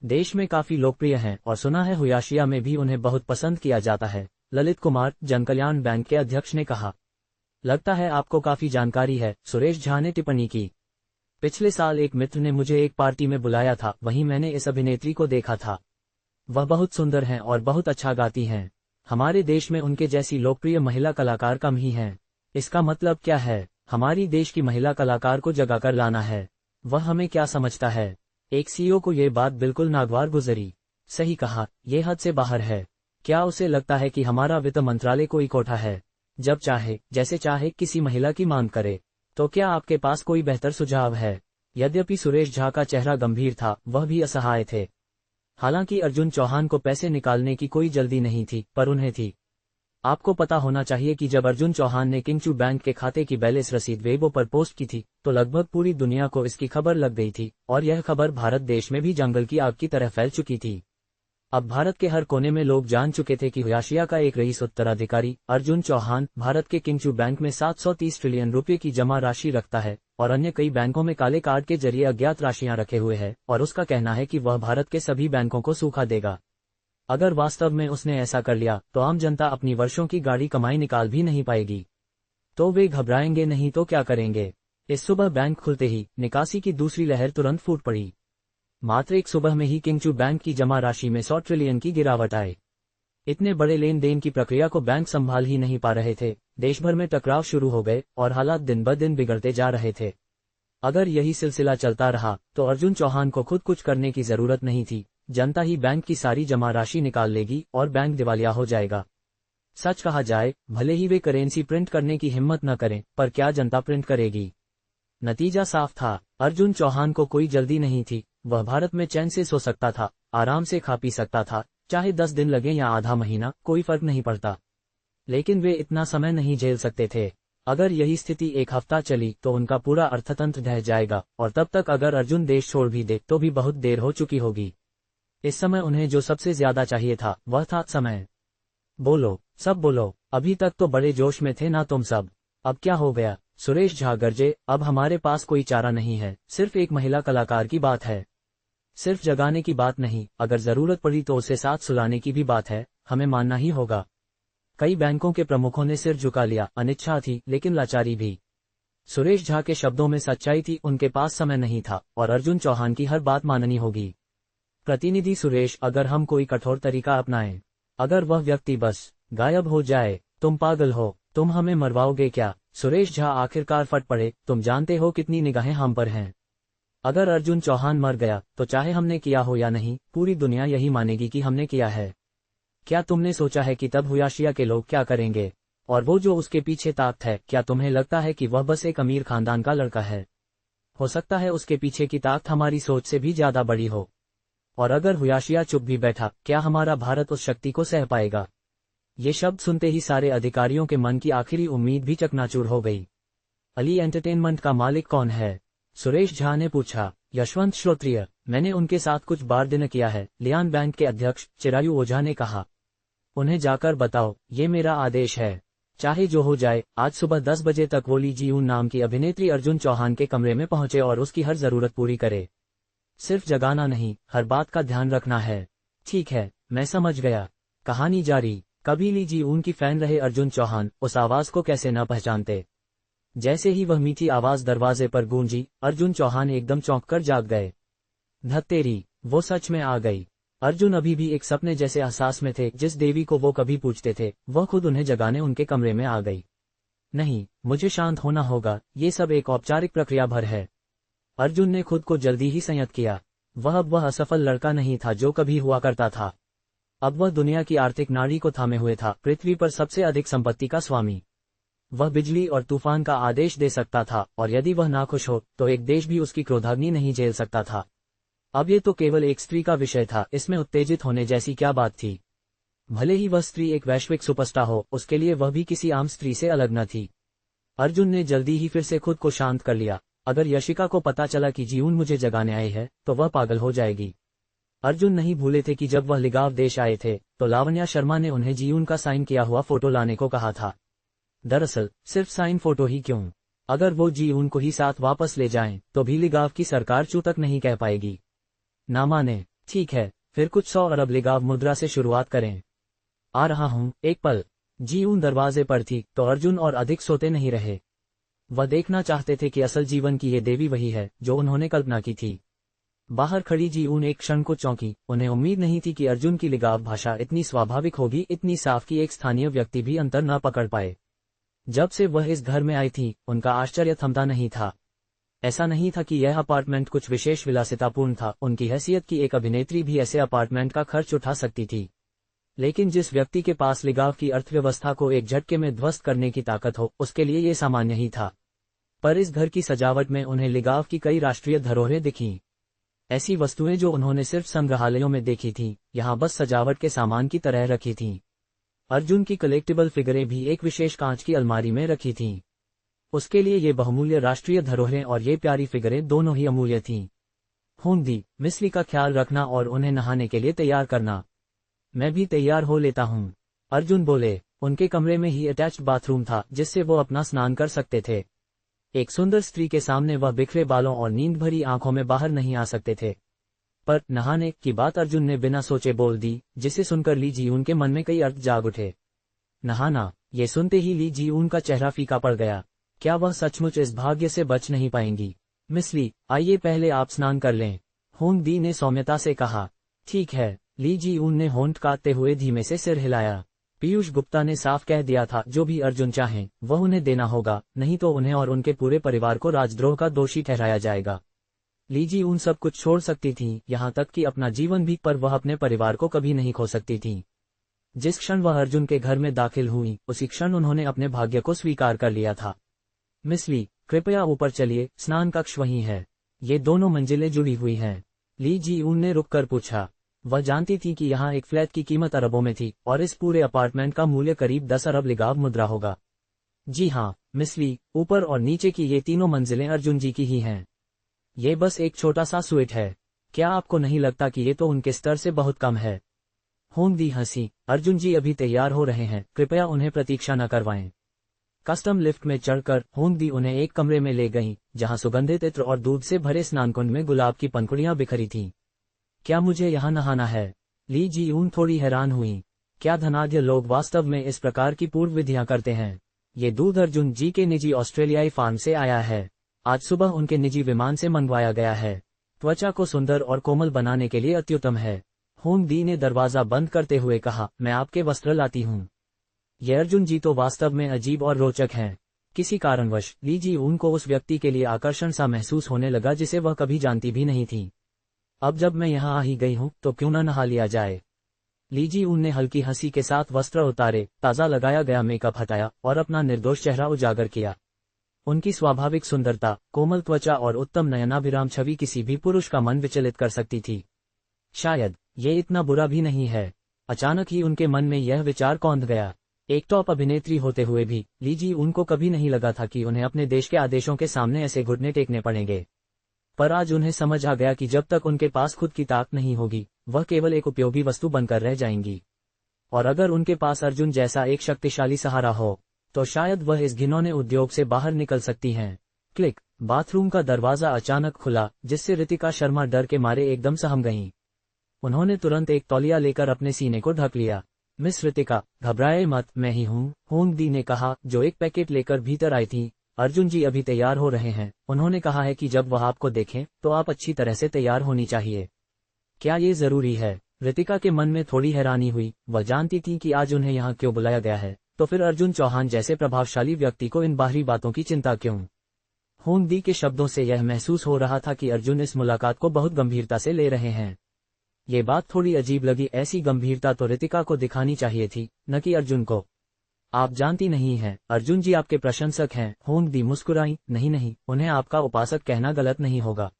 देश में काफी लोकप्रिय हैं और सुना है हुयाशिया में भी उन्हें बहुत पसंद किया जाता है। ललित कुमार, जनकल्याण बैंक के अध्यक्ष ने कहा। लगता है आपको काफी जानकारी है, सुरेश झा ने टिप्पणी की। पिछले साल एक मित्र ने मुझे एक पार्टी में बुलाया था, वहीं मैंने इस अभिनेत्री को देखा था। वह बहुत सुंदर हैं और बहुत अच्छा गाती हैं। हमारे देश में उनके जैसी लोकप्रिय महिला कलाकार कम ही हैं। इसका मतलब क्या है? हमारी देश की महिला कलाकार को जगा कर लाना है। वह हमें क्या समझता है? एक CEO को ये बात बिल्कुल नागवार गुजरी। सही कहा, ये हद से बाहर है। क्या उसे लगता है कि हमारा वित्त मंत्रालय कोई कोठा है? जब चाहे, जैसे चाहे किसी महिला की मांग करे। तो क्या आपके पास कोई बेहतर सुझाव है? यद्यपि सुरेश झा का चेहरा गंभीर था, वह भी असहाय थे। हालांकि अर्जुन चौहान को पैसे निकालने की कोई जल्दी नहीं थी, पर उन्हें थी। आपको पता होना चाहिए कि जब अर्जुन चौहान ने किंगचू बैंक के खाते की बैलेंस रसीद वेबो पर पोस्ट की थी तो लगभग पूरी दुनिया को इसकी खबर लग गई थी और यह खबर भारत देश में भी जंगल की आग की तरह फैल चुकी थी। अब भारत के हर कोने में लोग जान चुके थे कि हुआशिया का एक रईस उत्तराधिकारी अर्जुन चौहान भारत के किंगचू बैंक में 730 ट्रिलियन रुपए की जमा राशि रखता है और अन्य कई बैंकों में काले कार्ड के जरिए अज्ञात राशियां रखे हुए है और उसका कहना है कि वह भारत के सभी बैंकों को सूखा देगा। अगर वास्तव में उसने ऐसा कर लिया तो आम जनता अपनी वर्षों की गाढ़ी कमाई निकाल भी नहीं पाएगी। तो वे घबराएंगे नहीं तो क्या करेंगे। इस सुबह बैंक खुलते ही निकासी की दूसरी लहर तुरंत फूट पड़ी। मात्र एक सुबह में ही किंगचू बैंक की जमा राशि में 100 ट्रिलियन की गिरावट आई। इतने बड़े लेन देन की प्रक्रिया को बैंक संभाल ही नहीं पा रहे थे। देश भर में टकराव शुरू हो गए और हालात दिन ब दिन बिगड़ते जा रहे थे। अगर यही सिलसिला चलता रहा तो अर्जुन चौहान को खुद कुछ करने की जरूरत नहीं थी। जनता ही बैंक की सारी जमा राशि निकाल लेगी और बैंक दिवालिया हो जाएगा। सच कहा जाए, भले ही वे करेंसी प्रिंट करने की हिम्मत न करें, पर क्या जनता प्रिंट करेगी। नतीजा साफ था, अर्जुन चौहान को कोई जल्दी नहीं थी। वह भारत में चैन से सो सकता था, आराम से खा पी सकता था, चाहे 10 दिन लगे या आधा महीना, कोई फर्क नहीं पड़ता। लेकिन वे इतना समय नहीं झेल सकते थे। अगर यही स्थिति एक हफ्ता चली तो उनका पूरा अर्थतंत्र ढह जाएगा और तब तक अगर अर्जुन देश छोड़ भी दे तो भी बहुत देर हो चुकी होगी। इस समय उन्हें जो सबसे ज्यादा चाहिए था वह था समय। बोलो, सब बोलो, अभी तक तो बड़े जोश में थे ना तुम सब। अब क्या हो गया? सुरेश झा गरजे। अब हमारे पास कोई चारा नहीं है, सिर्फ एक महिला कलाकार की बात है। सिर्फ जगाने की बात नहीं, अगर जरूरत पड़ी तो उसे साथ सुलाने की भी बात है, हमें मानना ही होगा। कई बैंकों के प्रमुखों ने सिर झुका लिया। अनिच्छा थी लेकिन लाचारी भी। सुरेश झा के शब्दों में सच्चाई थी, उनके पास समय नहीं था और अर्जुन चौहान की हर बात माननी होगी। प्रतिनिधि सुरेश, अगर हम कोई कठोर तरीका अपनाएं, अगर वह व्यक्ति बस गायब हो जाए, तुम पागल हो, तुम हमें मरवाओगे क्या? सुरेश झा आखिरकार फट पड़े। तुम जानते हो कितनी निगाहें हम पर हैं। अगर अर्जुन चौहान मर गया तो चाहे हमने किया हो या नहीं, पूरी दुनिया यही मानेगी कि हमने किया है। क्या तुमने सोचा है कि तब हुआशिया के लोग क्या करेंगे? और वो जो उसके पीछे ताकत है, क्या तुम्हें लगता है कि वह बस एक अमीर खानदान का लड़का है? हो सकता है उसके पीछे की ताकत हमारी सोच से भी ज्यादा बड़ी हो। और अगर हुआशिया चुप भी बैठा, क्या हमारा भारत उस शक्ति को सह पाएगा? ये शब्द सुनते ही सारे अधिकारियों के मन की आखिरी उम्मीद भी चकनाचूर हो गई। अली एंटरटेनमेंट का मालिक कौन है? सुरेश झा ने पूछा। यशवंत श्रोत्रिय, मैंने उनके साथ कुछ बार दिन किया है, लियान बैंक के अध्यक्ष चिरायु ओझा ने कहा। उन्हें जाकर बताओ, ये मेरा आदेश है। चाहे जो हो जाए, आज सुबह 10 बजे तक वो ली जीऊन नाम की अभिनेत्री अर्जुन चौहान के कमरे में पहुंचे और उसकी हर जरूरत पूरी करे। सिर्फ जगाना नहीं, हर बात का ध्यान रखना है। ठीक है, मैं समझ गया। कहानी जारी। कभी ली जीऊन की फैन रहे अर्जुन चौहान उस आवाज को कैसे न पहचानते। जैसे ही वह मीठी आवाज दरवाजे पर गूंजी, अर्जुन चौहान एकदम चौंक कर जाग गए। धत्तेरी, वो सच में आ गई। अर्जुन अभी भी एक सपने जैसे एहसास में थे। जिस देवी को वो कभी पूछते थे, वह खुद उन्हें जगाने उनके कमरे में आ गई। नहीं, मुझे शांत होना होगा, ये सब एक औपचारिक प्रक्रिया भर है। अर्जुन ने खुद को जल्दी ही संयत किया। अब वह असफल लड़का नहीं था जो कभी हुआ करता था। अब वह दुनिया की आर्थिक नाड़ी को थामे हुए था, पृथ्वी पर सबसे अधिक संपत्ति का स्वामी। वह बिजली और तूफान का आदेश दे सकता था और यदि वह नाखुश हो तो एक देश भी उसकी क्रोधाग्नि नहीं झेल सकता था। अब ये तो केवल एक स्त्री का विषय था, इसमें उत्तेजित होने जैसी क्या बात थी? भले ही वह स्त्री एक वैश्विक सुपरस्टार हो, उसके लिए वह भी किसी आम स्त्री से अलग न थी। अर्जुन ने जल्दी ही फिर से खुद को शांत कर लिया। अगर यशिका को पता चला कि जीऊन मुझे जगाने आई है तो वह पागल हो जाएगी। अर्जुन नहीं भूले थे कि जब वह लिगाव देश आए थे तो लावण्या शर्मा ने उन्हें जीऊन का साइन किया हुआ फोटो लाने को कहा था। दरअसल सिर्फ साइन फोटो ही क्यों, अगर वो जीऊन को ही साथ वापस ले जाएं तो भी लिगाव की सरकार चू तक नहीं कह पाएगी। ना माने, ठीक है, फिर कुछ 100 अरब लिगाव मुद्रा से शुरुआत करें। आ रहा हूं, एक पल। जीऊन दरवाजे पर थी तो अर्जुन और अधिक सोते नहीं रहे। वह देखना चाहते थे कि असल जीवन की ये देवी वही है जो उन्होंने कल्पना की थी। बाहर खड़ी जीऊन एक क्षण को चौंकी। उन्हें उम्मीद नहीं थी कि अर्जुन की लिगाव भाषा इतनी स्वाभाविक होगी, इतनी साफ कि एक स्थानीय व्यक्ति भी अंतर न पकड़ पाए। जब से वह इस घर में आई थी, उनका आश्चर्य थमता नहीं था। ऐसा नहीं था कि यह अपार्टमेंट कुछ विशेष विलासितापूर्ण था, उनकी हैसियत की एक अभिनेत्री भी ऐसे अपार्टमेंट का खर्च उठा सकती थी। लेकिन जिस व्यक्ति के पास लिगाव की अर्थव्यवस्था को एक झटके में ध्वस्त करने की ताकत हो, उसके लिए ये सामान्य ही था। पर इस घर की सजावट में उन्हें लिगाव की कई राष्ट्रीय धरोहरें दिखीं। ऐसी वस्तुएं जो उन्होंने सिर्फ संग्रहालयों में देखी थीं, यहाँ बस सजावट के सामान की तरह रखी थीं। अर्जुन की कलेक्टिबल फिगरें भी एक विशेष कांच की अलमारी में रखी थीं। उसके लिए ये बहुमूल्य राष्ट्रीय धरोहरें और ये प्यारी फिगरें दोनों ही अमूल्य थीं। होंगी, मिसली का ख्याल रखना और उन्हें नहाने के लिए तैयार करना। मैं भी तैयार हो लेता हूँ, अर्जुन बोले। उनके कमरे में ही अटैच्ड बाथरूम था जिससे वो अपना स्नान कर सकते थे। एक सुंदर स्त्री के सामने वह बिखरे बालों और नींद भरी आंखों में बाहर नहीं आ सकते थे। पर नहाने की बात अर्जुन ने बिना सोचे बोल दी, जिसे सुनकर ली जीऊन के मन में कई अर्थ जाग उठे। नहाना, ये सुनते ही ली जीऊन का चेहरा फीका पड़ गया। क्या वह सचमुच इस भाग्य से बच नहीं पाएंगी? मिसली, आइए पहले आप स्नान कर लें, होंग दी ने सौम्यता से कहा। ठीक है, ली जीऊन ने होंठ काटते हुए धीमे से सिर हिलाया। पीयूष गुप्ता ने साफ कह दिया था, जो भी अर्जुन चाहें वह उन्हें देना होगा, नहीं तो उन्हें और उनके पूरे परिवार को राजद्रोह का दोषी ठहराया जाएगा। ली जीऊन सब कुछ छोड़ सकती थीं, यहाँ तक कि अपना जीवन भी, पर वह अपने परिवार को कभी नहीं खो सकती थीं। जिस क्षण वह अर्जुन के घर में दाखिल हुई, उसी क्षण उन्होंने अपने भाग्य को स्वीकार कर लिया था। मिसली, कृपया ऊपर चलिए, स्नान कक्ष वहीं है। ये दोनों मंजिलें जुड़ी हुई हैं। ली जीऊन ने रुककर पूछा। वह जानती थी कि यहाँ एक फ्लैट की कीमत अरबों में थी और इस पूरे अपार्टमेंट का मूल्य करीब 10 अरब लिगाव मुद्रा होगा। जी हाँ, मिसली, ऊपर और नीचे की ये तीनों मंजिलें अर्जुन जी की ही हैं। ये बस एक छोटा सा स्वीट है। क्या आपको नहीं लगता कि ये तो उनके स्तर से बहुत कम है? होंग दी हंसी। अर्जुन जी अभी तैयार हो रहे हैं, कृपया उन्हें प्रतीक्षा न करवाएं। कस्टम लिफ्ट में चढ़कर होंग दी उन्हें एक कमरे में ले गईं, जहां सुगंधित इत्र और दूध से भरे स्नानकुंड में गुलाब की पंखुड़ियां बिखरी थीं। क्या मुझे यहाँ नहाना है? ली जीऊन थोड़ी हैरान हुई। क्या धनाढ्य लोग वास्तव में इस प्रकार की पूर्व विधियां करते हैं? ये दूध अर्जुन जी के निजी ऑस्ट्रेलियाई फार्म से आया है। आज सुबह उनके निजी विमान से मंगवाया गया है। त्वचा को सुंदर और कोमल बनाने के लिए अत्युत्तम है। होंग दी ने दरवाजा बंद करते हुए कहा, मैं आपके वस्त्र लाती हूँ। ये अर्जुन जी तो वास्तव में अजीब और रोचक हैं। किसी कारणवश ली जीऊन को उस व्यक्ति के लिए आकर्षण सा महसूस होने लगा जिसे वह कभी जानती भी नहीं थी। अब जब मैं यहाँ आ ही गई हूँ तो क्यों न नहा लिया जाए? ली जीऊन ने हल्की हंसी के साथ वस्त्र उतारे, ताज़ा लगाया गया मेकअप हटाया और अपना निर्दोष चेहरा उजागर किया। उनकी स्वाभाविक सुंदरता, कोमल त्वचा और उत्तम नयनाभिराम छवि किसी भी पुरुष का मन विचलित कर सकती थी। शायद ये इतना बुरा भी नहीं है। अचानक ही उनके मन में यह विचार कौंध गया। एक टॉप अभिनेत्री होते हुए भी ली जीऊन को कभी नहीं लगा था कि उन्हें अपने देश के आदेशों के सामने ऐसे घुटने टेकने पड़ेंगे। पर आज उन्हें समझ आ गया कि जब तक उनके पास खुद की ताकत नहीं होगी, वह केवल एक उपयोगी वस्तु बनकर रह जाएंगी। और अगर उनके पास अर्जुन जैसा एक शक्तिशाली सहारा हो, तो शायद वह इस घिनौने उद्योग से बाहर निकल सकती हैं। क्लिक, बाथरूम का दरवाजा अचानक खुला, जिससे रितिका शर्मा डर के मारे एकदम सहम गईं। उन्होंने तुरंत एक तौलिया लेकर अपने सीने को ढक लिया। मिस रितिका, घबराए मत, मैं ही हूँ, होंग दी ने कहा, जो एक पैकेट लेकर भीतर आई थी। अर्जुन जी अभी तैयार हो रहे हैं। उन्होंने कहा है कि जब वह आपको देखें तो आप अच्छी तरह से तैयार होनी चाहिए। क्या ये जरूरी है? रितिका के मन में थोड़ी हैरानी हुई। वह जानती थी कि आज उन्हें यहाँ क्यों बुलाया गया है, तो फिर अर्जुन चौहान जैसे प्रभावशाली व्यक्ति को इन बाहरी बातों की चिंता क्यों? होंग दी के शब्दों से यह महसूस हो रहा था कि अर्जुन इस मुलाकात को बहुत गंभीरता से ले रहे हैं। ये बात थोड़ी अजीब लगी। ऐसी गंभीरता तो रितिका को दिखानी चाहिए थी, न कि अर्जुन को। आप जानती नहीं हैं, अर्जुन जी आपके प्रशंसक हैं। होंग दी मुस्कुराई। नहीं नहीं, उन्हें आपका उपासक कहना गलत नहीं होगा।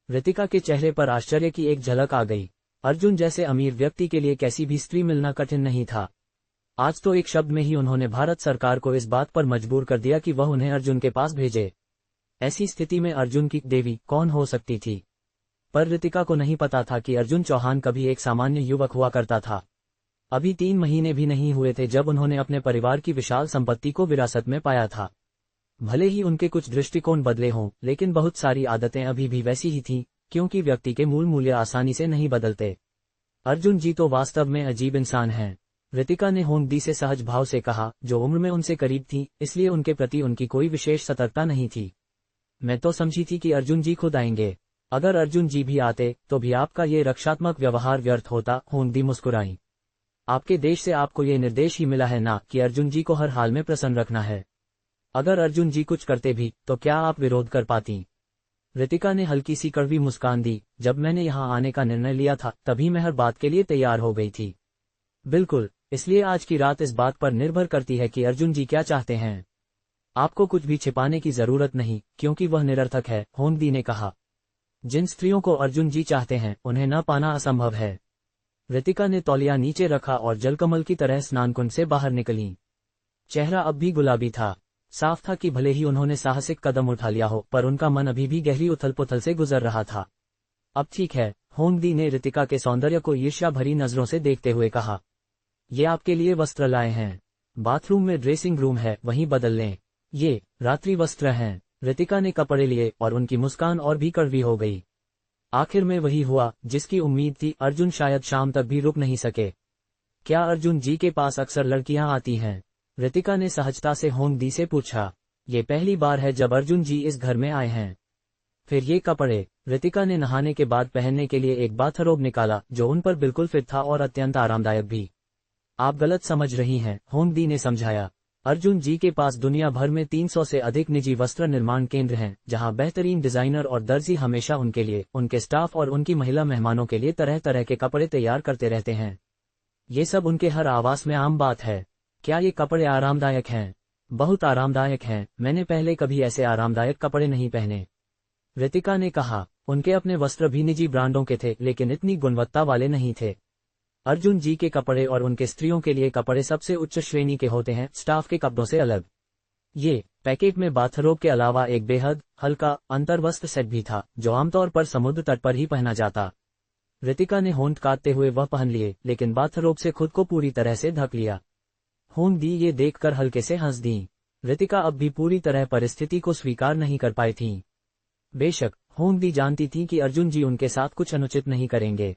रितिका के चेहरे पर आश्चर्य की एक झलक आ गई। अर्जुन जैसे अमीर व्यक्ति के लिए कैसी भी स्त्री मिलना कठिन नहीं था। आज तो एक शब्द में ही उन्होंने भारत सरकार को इस बात पर मजबूर कर दिया कि वह उन्हें अर्जुन के पास भेजे। ऐसी स्थिति में अर्जुन की देवी कौन हो सकती थी? पर रितिका को नहीं पता था कि अर्जुन चौहान कभी एक सामान्य युवक हुआ करता था। अभी 3 महीने भी नहीं हुए थे जब उन्होंने अपने परिवार की विशाल संपत्ति को विरासत में पाया था। भले ही उनके कुछ दृष्टिकोण बदले हों, लेकिन बहुत सारी आदतें अभी भी वैसी ही थीं, क्योंकि व्यक्ति के मूल मूल्य आसानी से नहीं बदलते। अर्जुन जी तो वास्तव में अजीब इंसान हैं, रितिका ने होंग दी से सहज भाव से कहा, जो उम्र में उनसे करीब थी, इसलिए उनके प्रति उनकी कोई विशेष सतर्कता नहीं थी। मैं तो समझी थी कि अर्जुन जी खुद आएंगे। अगर अर्जुन जी भी आते तो भी आपका ये रक्षात्मक व्यवहार व्यर्थ होता। होंग दी मुस्कुराई। आपके देश से आपको ये निर्देश ही मिला है ना कि अर्जुन जी को हर हाल में प्रसन्न रखना है। अगर अर्जुन जी कुछ करते भी तो क्या आप विरोध कर पाती? रितिका ने हल्की सी कड़वी मुस्कान दी। जब मैंने यहाँ आने का निर्णय लिया था तभी मैं हर बात के लिए तैयार हो गई थी। बिल्कुल, इसलिए आज की रात इस बात पर निर्भर करती है कि अर्जुन जी क्या चाहते हैं। आपको कुछ भी छिपाने की जरूरत नहीं, क्योंकि वह निरर्थक है, होंग दी ने कहा। जिन स्त्रियों को अर्जुन जी चाहते हैं उन्हें न पाना असंभव है। रितिका ने तौलिया नीचे रखा और जलकमल की तरह स्नानकुंड से बाहर निकली। चेहरा अब भी गुलाबी था। साफ था कि भले ही उन्होंने साहसिक कदम उठा लिया हो, पर उनका मन अभी भी गहरी उथल पुथल से गुजर रहा था। अब ठीक है, होंगदी ने रितिका के सौंदर्य को ईर्ष्या भरी नजरों से देखते हुए कहा। ये आपके लिए वस्त्र लाए हैं। बाथरूम में ड्रेसिंग रूम है, वहीं बदल लें। ये रात्रि वस्त्र हैं। रितिका ने कपड़े लिए और उनकी मुस्कान और भी कड़वी हो गई। आखिर में वही हुआ जिसकी उम्मीद थी। अर्जुन शायद शाम तक भी रुक नहीं सके। क्या अर्जुन जी के पास अक्सर लड़कियां आती हैं? रितिका ने सहजता से होंगदी से पूछा। ये पहली बार है जब अर्जुन जी इस घर में आए हैं। फिर ये कपड़े। रितिका ने नहाने के बाद पहनने के लिए एक बाथरोब निकाला जो उन पर बिल्कुल फिट था और अत्यंत आरामदायक भी। आप गलत समझ रही हैं, होंगदी ने समझाया। अर्जुन जी के पास दुनिया भर में 300 से अधिक निजी वस्त्र निर्माण केंद्र हैं, जहां बेहतरीन डिजाइनर और दर्जी हमेशा उनके लिए, उनके स्टाफ और उनकी महिला मेहमानों के लिए तरह तरह के कपड़े तैयार करते रहते हैं। ये सब उनके हर आवास में आम बात है। क्या ये कपड़े आरामदायक हैं? बहुत आरामदायक हैं। मैंने पहले कभी ऐसे आरामदायक कपड़े नहीं पहने, रितिका ने कहा। उनके अपने वस्त्र भी निजी ब्रांडों के थे, लेकिन इतनी गुणवत्ता वाले नहीं थे। अर्जुन जी के कपड़े और उनके स्त्रियों के लिए कपड़े सबसे उच्च श्रेणी के होते हैं, स्टाफ के कपड़ों से अलग। ये पैकेट में बाथरोब के अलावा एक बेहद हल्का अंतर्वस्त्र सेट भी था, जो आमतौर पर समुद्र तट पर ही पहना जाता। रितिका ने होंठ काटते हुए वह पहन लिए, लेकिन बाथरोब से खुद को पूरी तरह से ढक लिया। होंगदी ये देखकर हल्के से हंस दी। रितिका अब भी पूरी तरह परिस्थिति को स्वीकार नहीं कर पाई थी। बेशक होंगदी जानती थी कि अर्जुन जी उनके साथ कुछ अनुचित नहीं करेंगे।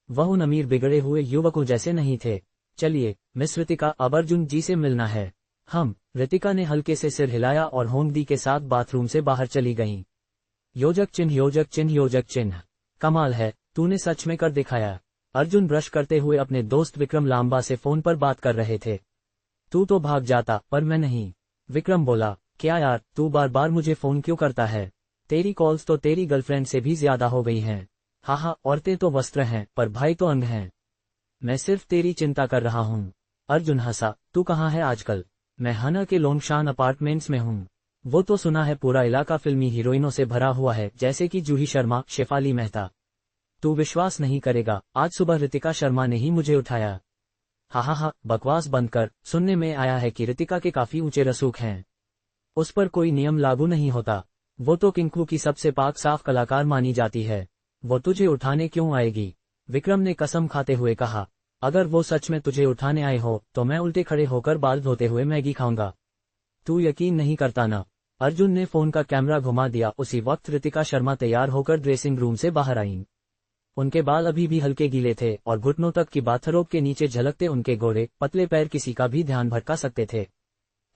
वह उन अमीर बिगड़े हुए युवकों जैसे नहीं थे। चलिए मिस रितिका, अब अर्जुन जी से मिलना है। रितिका ने हल्के से सिर हिलाया और होंगदी के साथ बाथरूम से बाहर चली गईं। योजक चिन्ह, योजक चिन्ह, योजक चिन्ह। कमाल है, तूने सच में कर दिखाया। अर्जुन ब्रश करते हुए अपने दोस्त विक्रम लांबा से फोन पर बात कर रहे थे। तू तो भाग जाता, पर मैं नहीं। विक्रम बोला। क्या यार, तू बार बार मुझे फोन क्यों करता है? तेरी कॉल्स तो तेरी गर्लफ्रेंड से भी ज्यादा हो गई हैं। हाँ, औरतें तो वस्त्र हैं, पर भाई तो अंग हैं। मैं सिर्फ तेरी चिंता कर रहा हूँ। अर्जुन हंसा। तू कहाँ है आजकल? मैं हना के लोंगशान अपार्टमेंट्स में हूँ। वो तो सुना है पूरा इलाका फिल्मी हीरोइनों से भरा हुआ है, जैसे कि जूही शर्मा, शेफाली मेहता। तू विश्वास नहीं करेगा, आज सुबह रितिका शर्मा ने ही मुझे उठाया। हाँ, बकवास बंद कर। सुनने में आया है कि रितिका के काफी ऊंचे रसूख हैं। उस पर कोई नियम लागू नहीं होता। वो तो किंकू की सबसे पाक साफ कलाकार मानी जाती है। वो तुझे उठाने क्यों आएगी? विक्रम ने कसम खाते हुए कहा। अगर वो सच में तुझे उठाने आए हो तो मैं उल्टे खड़े होकर बाल धोते हुए मैगी खाऊंगा। तू यकीन नहीं करता ना? अर्जुन ने फोन का कैमरा घुमा दिया। उसी वक्त रितिका शर्मा तैयार होकर ड्रेसिंग रूम से बाहर आईं। उनके बाल अभी भी हल्के गीले थे और घुटनों तक की बाथरोब के नीचे झलकते उनके गोरे पतले पैर किसी का भी ध्यान भटका सकते थे।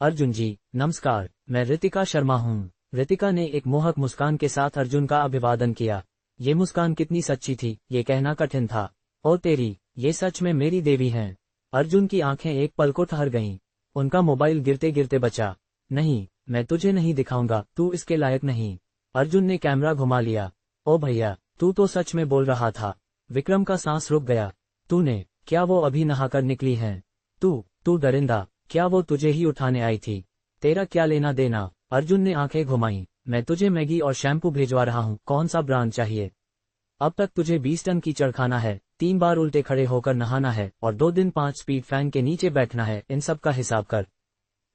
अर्जुन जी नमस्कार, मैं रितिका शर्मा हूँ। रितिका ने एक मोहक मुस्कान के साथ अर्जुन का अभिवादन किया। ये मुस्कान कितनी सच्ची थी, ये कहना कठिन था। ओ तेरी, ये सच में मेरी देवी हैं। अर्जुन की आंखें एक पल को ठहर गईं। उनका मोबाइल गिरते गिरते बचा। नहीं, मैं तुझे नहीं दिखाऊंगा, तू इसके लायक नहीं। अर्जुन ने कैमरा घुमा लिया। ओ भैया, तू तो सच में बोल रहा था। विक्रम का सांस रुक गया। तूने, क्या वो अभी नहाकर निकली हैं? तू दरिंदा, क्या वो तुझे ही उठाने आई थी? तेरा क्या लेना देना? अर्जुन ने आंखें घुमाई। मैं तुझे मैगी और शैम्पू भेजवा रहा हूँ, कौन सा ब्रांड चाहिए? अब तक तुझे 20 टन कीचड़ खाना है, 3 बार उल्टे खड़े होकर नहाना है और 2 दिन 5 स्पीड फैन के नीचे बैठना है। इन सब का हिसाब कर।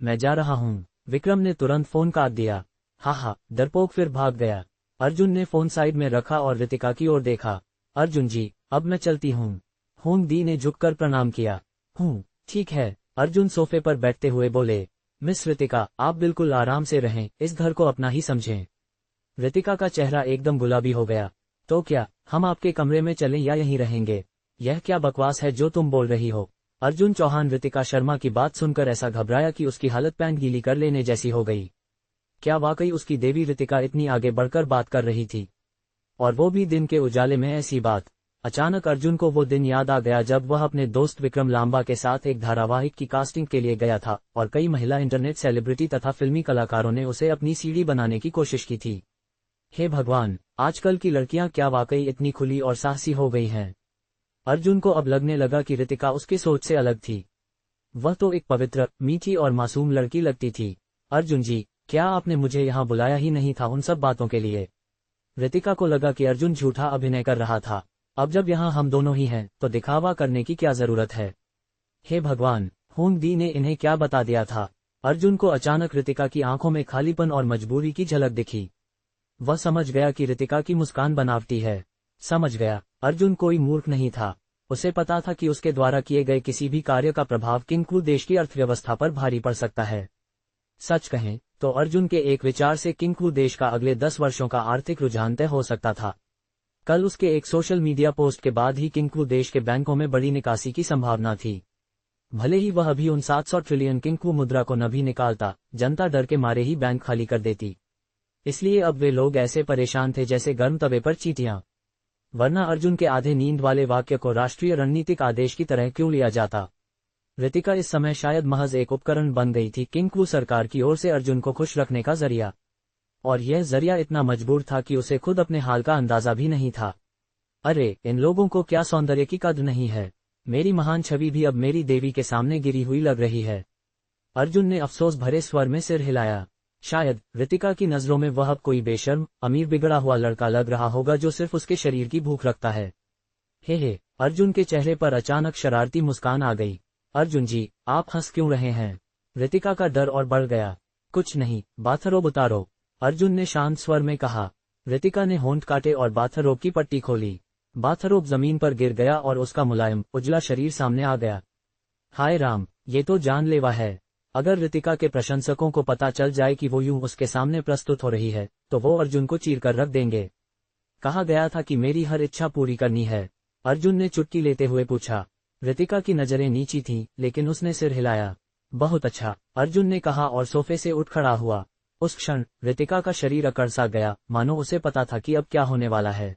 मैं जा रहा हूँ। विक्रम ने तुरंत फोन काट दिया। हाँ, डरपोक फिर भाग गया। अर्जुन ने फोन साइड में रखा और रितिका की ओर देखा। अर्जुन जी, अब मैं चलती हूँ। होंगदी ने झुककर प्रणाम किया। ठीक है, अर्जुन सोफे पर बैठते हुए बोले। मिस रितिका, आप बिल्कुल आराम से रहें, इस घर को अपना ही समझें। रितिका का चेहरा एकदम गुलाबी हो गया। तो क्या, हम आपके कमरे में चलें या यहीं रहेंगे? यह क्या बकवास है जो तुम बोल रही हो? अर्जुन चौहान रितिका शर्मा की बात सुनकर ऐसा घबराया कि उसकी हालत पैंट गीली कर लेने जैसी हो गई। क्या वाकई उसकी देवी रितिका इतनी आगे बढ़कर बात कर रही थी? और वो भी दिन के उजाले में ऐसी बात? अचानक अर्जुन को वो दिन याद आ गया जब वह अपने दोस्त विक्रम लांबा के साथ एक धारावाहिक की कास्टिंग के लिए गया था और कई महिला इंटरनेट सेलिब्रिटी तथा फिल्मी कलाकारों ने उसे अपनी सीढ़ी बनाने की कोशिश की थी। हे भगवान, आजकल की लड़कियां क्या वाकई इतनी खुली और साहसी हो गई हैं? अर्जुन को अब लगने लगा कि रितिका उसकी सोच से अलग थी। वह तो एक पवित्र, मीठी और मासूम लड़की लगती थी। अर्जुन जी, क्या आपने मुझे यहाँ बुलाया ही नहीं था उन सब बातों के लिए? रितिका को लगा कि अर्जुन झूठा अभिनय कर रहा था। अब जब यहाँ हम दोनों ही हैं तो दिखावा करने की क्या जरूरत है। हे भगवान, होंग दी ने इन्हें क्या बता दिया था। अर्जुन को अचानक रितिका की आंखों में खालीपन और मजबूरी की झलक दिखी। वह समझ गया कि रितिका की मुस्कान बनावटी है। समझ गया, अर्जुन कोई मूर्ख नहीं था। उसे पता था कि उसके द्वारा किए गए किसी भी कार्य का प्रभाव किंकु देश की अर्थव्यवस्था पर भारी पड़ सकता है। सच कहें तो अर्जुन के एक विचार से किंकु देश का अगले 10 वर्षों का आर्थिक रुझान तय हो सकता था। कल उसके एक सोशल मीडिया पोस्ट के बाद ही किंकु देश के बैंकों में बड़ी निकासी की संभावना थी। भले ही वह अभी उन 700 ट्रिलियन किंकु मुद्रा को न भी निकालता, जनता डर के मारे ही बैंक खाली कर देती। इसलिए अब वे लोग ऐसे परेशान थे जैसे गर्म तवे पर चींटियां। वरना अर्जुन के आधे नींद वाले वाक्य को राष्ट्रीय रणनीतिक आदेश की तरह क्यों लिया जाता। रितिका इस समय शायद महज एक उपकरण बन गई थी, किंकु सरकार की ओर से अर्जुन को खुश रखने का जरिया। और यह जरिया इतना मजबूर था कि उसे खुद अपने हाल का अंदाजा भी नहीं था। अरे, इन लोगों को क्या सौंदर्य की कद्र नहीं है। मेरी महान छवि भी अब मेरी देवी के सामने गिरी हुई लग रही है। अर्जुन ने अफसोस भरे स्वर में सिर हिलाया। शायद रितिका की नजरों में वह अब कोई बेशर्म, अमीर बिगड़ा हुआ लड़का लग रहा होगा जो सिर्फ उसके शरीर की भूख रखता है। हे, अर्जुन के चेहरे पर अचानक शरारती मुस्कान आ गई। अर्जुन जी, आप हंस क्यों रहे हैं। रितिका का डर और बढ़ गया। कुछ नहीं, बाथरोब उतारो, अर्जुन ने शांत स्वर में कहा। रितिका ने होंठ काटे और बाथरोब की पट्टी खोली। बाथरोब जमीन पर गिर गया और उसका मुलायम, उजला शरीर सामने आ गया। हाय राम, ये तो जानलेवा है। अगर रितिका के प्रशंसकों को पता चल जाए कि वो यूं उसके सामने प्रस्तुत हो रही है, तो वो अर्जुन को चीर कर रख देंगे। कहा गया था कि मेरी हर इच्छा पूरी करनी है, अर्जुन ने चुटकी लेते हुए पूछा। रितिका की नजरें नीची थीं, लेकिन उसने सिर हिलाया। बहुत अच्छा, अर्जुन ने कहा और सोफे से उठ खड़ा हुआ। उस क्षण रितिका का शरीर अकड़ सा गया, मानो उसे पता था कि अब क्या होने वाला है।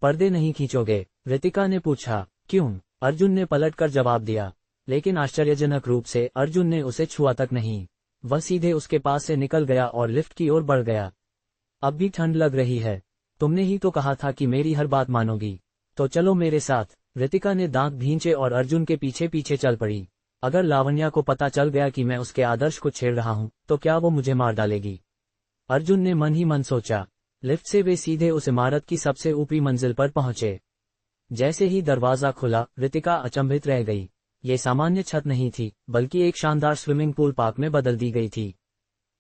पर्दे नहीं खींचोगे, रितिका ने पूछा। क्यों, अर्जुन ने पलटकर जवाब दिया। लेकिन आश्चर्यजनक रूप से अर्जुन ने उसे छुआ तक नहीं। वह सीधे उसके पास से निकल गया और लिफ्ट की ओर बढ़ गया। अब भी ठंड लग रही है। तुमने ही तो कहा था कि मेरी हर बात मानोगी, तो चलो मेरे साथ। रितिका ने दांत भींचे और अर्जुन के पीछे पीछे चल पड़ी। अगर लावण्या को पता चल गया कि मैं उसके आदर्श को छेड़ रहा हूं, तो क्या वो मुझे मार डालेगी। अर्जुन ने मन ही मन सोचा। लिफ्ट से वे सीधे उस इमारत की सबसे ऊपरी मंजिल पर पहुंचे। जैसे ही दरवाजा खुला, रितिका अचंभित रह गई। ये सामान्य छत नहीं थी, बल्कि एक शानदार स्विमिंग पूल पार्क में बदल दी गई थी।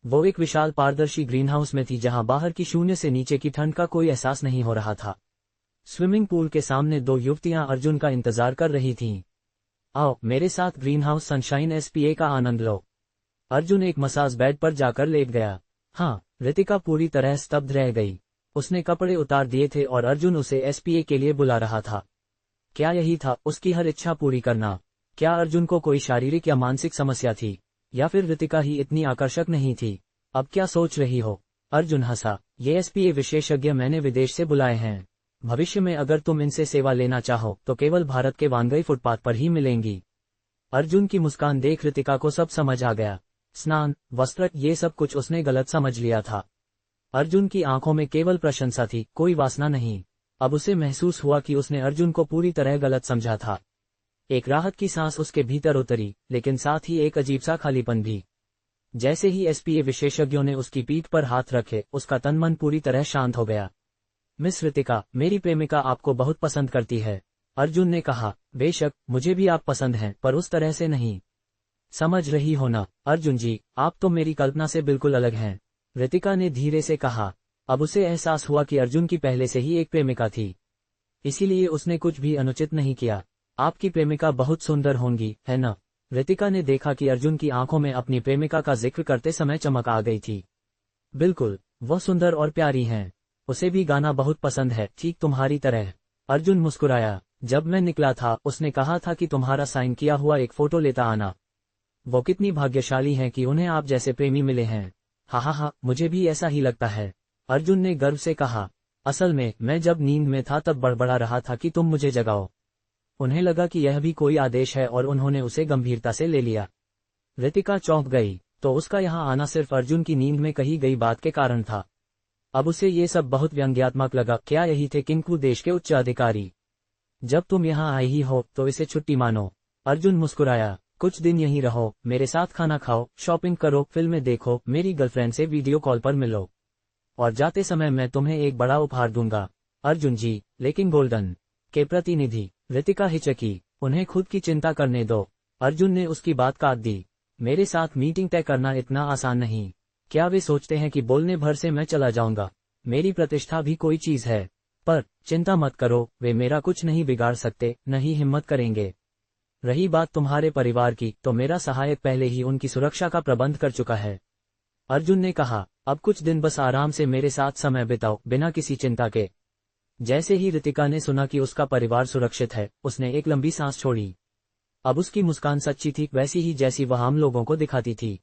वो एक विशाल पारदर्शी ग्रीनहाउस में थी जहां बाहर की शून्य से नीचे की ठंड का कोई एहसास नहीं हो रहा था। स्विमिंग पूल के सामने 2 युवतियां अर्जुन का इंतजार कर रही थीं। आओ मेरे साथ ग्रीनहाउस सनशाइन एसपीए का आनंद लो। अर्जुन एक मसाज बेड पर जाकर लेट गया। हाँ, रितिका पूरी तरह स्तब्ध रह गई। उसने कपड़े उतार दिए थे और अर्जुन उसे एसपीए के लिए बुला रहा था। क्या यही था उसकी हर इच्छा पूरी करना। क्या अर्जुन को कोई शारीरिक या मानसिक समस्या थी, या फिर रितिका ही इतनी आकर्षक नहीं थी। अब क्या सोच रही हो। अर्जुन हंसा। ये एसपीए विशेषज्ञ मैंने विदेश से बुलाए हैं। भविष्य में अगर तुम इनसे सेवा लेना चाहो तो केवल भारत के वानगई फुटपाथ पर ही मिलेंगी। अर्जुन की मुस्कान देख रितिका को सब समझ आ गया। स्नान, वस्त्र, ये सब कुछ उसने गलत समझ लिया था। अर्जुन की आंखों में केवल प्रशंसा थी, कोई वासना नहीं। अब उसे महसूस हुआ कि उसने अर्जुन को पूरी तरह गलत समझा था। एक राहत की सांस उसके भीतर उतरी, लेकिन साथ ही एक अजीब सा खालीपन भी। जैसे ही एसपीए विशेषज्ञों ने उसकी पीठ पर हाथ रखे, उसका तन मन पूरी तरह शांत हो गया। मिस रितिका, मेरी प्रेमिका आपको बहुत पसंद करती है, अर्जुन ने कहा। बेशक, मुझे भी आप पसंद हैं, पर उस तरह से नहीं। समझ रही हो ना, अर्जुन जी, आप तो मेरी कल्पना से बिल्कुल अलग हैं, रितिका ने धीरे से कहा। अब उसे एहसास हुआ कि अर्जुन की पहले से ही एक प्रेमिका थी, इसीलिए उसने कुछ भी अनुचित नहीं किया। आपकी प्रेमिका बहुत सुंदर होंगी, है न। रितिका ने देखा कि अर्जुन की आंखों में अपनी प्रेमिका का जिक्र करते समय चमक आ गई थी। बिल्कुल, वह सुंदर और प्यारी हैं। उसे भी गाना बहुत पसंद है, ठीक तुम्हारी तरह। अर्जुन मुस्कुराया। जब मैं निकला था, उसने कहा था कि तुम्हारा साइन किया हुआ एक फोटो लेता आना। वो कितनी भाग्यशाली हैं कि उन्हें आप जैसे प्रेमी मिले हैं। हा, मुझे भी ऐसा ही लगता है, अर्जुन ने गर्व से कहा। असल में मैं जब नींद में था तब बड़बड़ा रहा था कि तुम मुझे जगाओ। उन्हें लगा कि यह भी कोई आदेश है और उन्होंने उसे गंभीरता से ले लिया। रितिका चौंक गई, तो उसका यहाँ आना सिर्फ अर्जुन की नींद में कही गई बात के कारण था। अब उसे ये सब बहुत व्यंग्यात्मक लगा। क्या यही थे किंकु देश के उच्च अधिकारी। जब तुम यहाँ आई ही हो तो इसे छुट्टी मानो, अर्जुन मुस्कुराया। कुछ दिन यहीं रहो, मेरे साथ खाना खाओ, शॉपिंग करो, फिल्में देखो, मेरी गर्लफ्रेंड से वीडियो कॉल पर मिलो, और जाते समय मैं तुम्हें एक बड़ा उपहार दूंगा। अर्जुन जी, लेकिन गोल्डन। के प्रतिनिधि। रितिका हिचकी, उन्हें खुद की चिंता करने दो। अर्जुन ने उसकी बात काट दी। मेरे साथ मीटिंग तय करना इतना आसान नहीं। क्या वे सोचते हैं कि बोलने भर से मैं चला जाऊंगा? मेरी प्रतिष्ठा भी कोई चीज है। पर चिंता मत करो, वे मेरा कुछ नहीं बिगाड़ सकते, न ही हिम्मत करेंगे। रही बात तुम्हारे परिवार की, तो मेरा सहायक पहले ही उनकी सुरक्षा का प्रबंध कर चुका है। अर्जुन ने कहा, अब कुछ दिन बस आराम से मेरे साथ समय बिताओ, बिना किसी चिंता के। जैसे ही रितिका ने सुना कि उसका परिवार सुरक्षित है, उसने एक लंबी सांस छोड़ी। अब उसकी मुस्कान सच्ची थी, वैसी ही जैसी वह आम लोगों को दिखाती थी।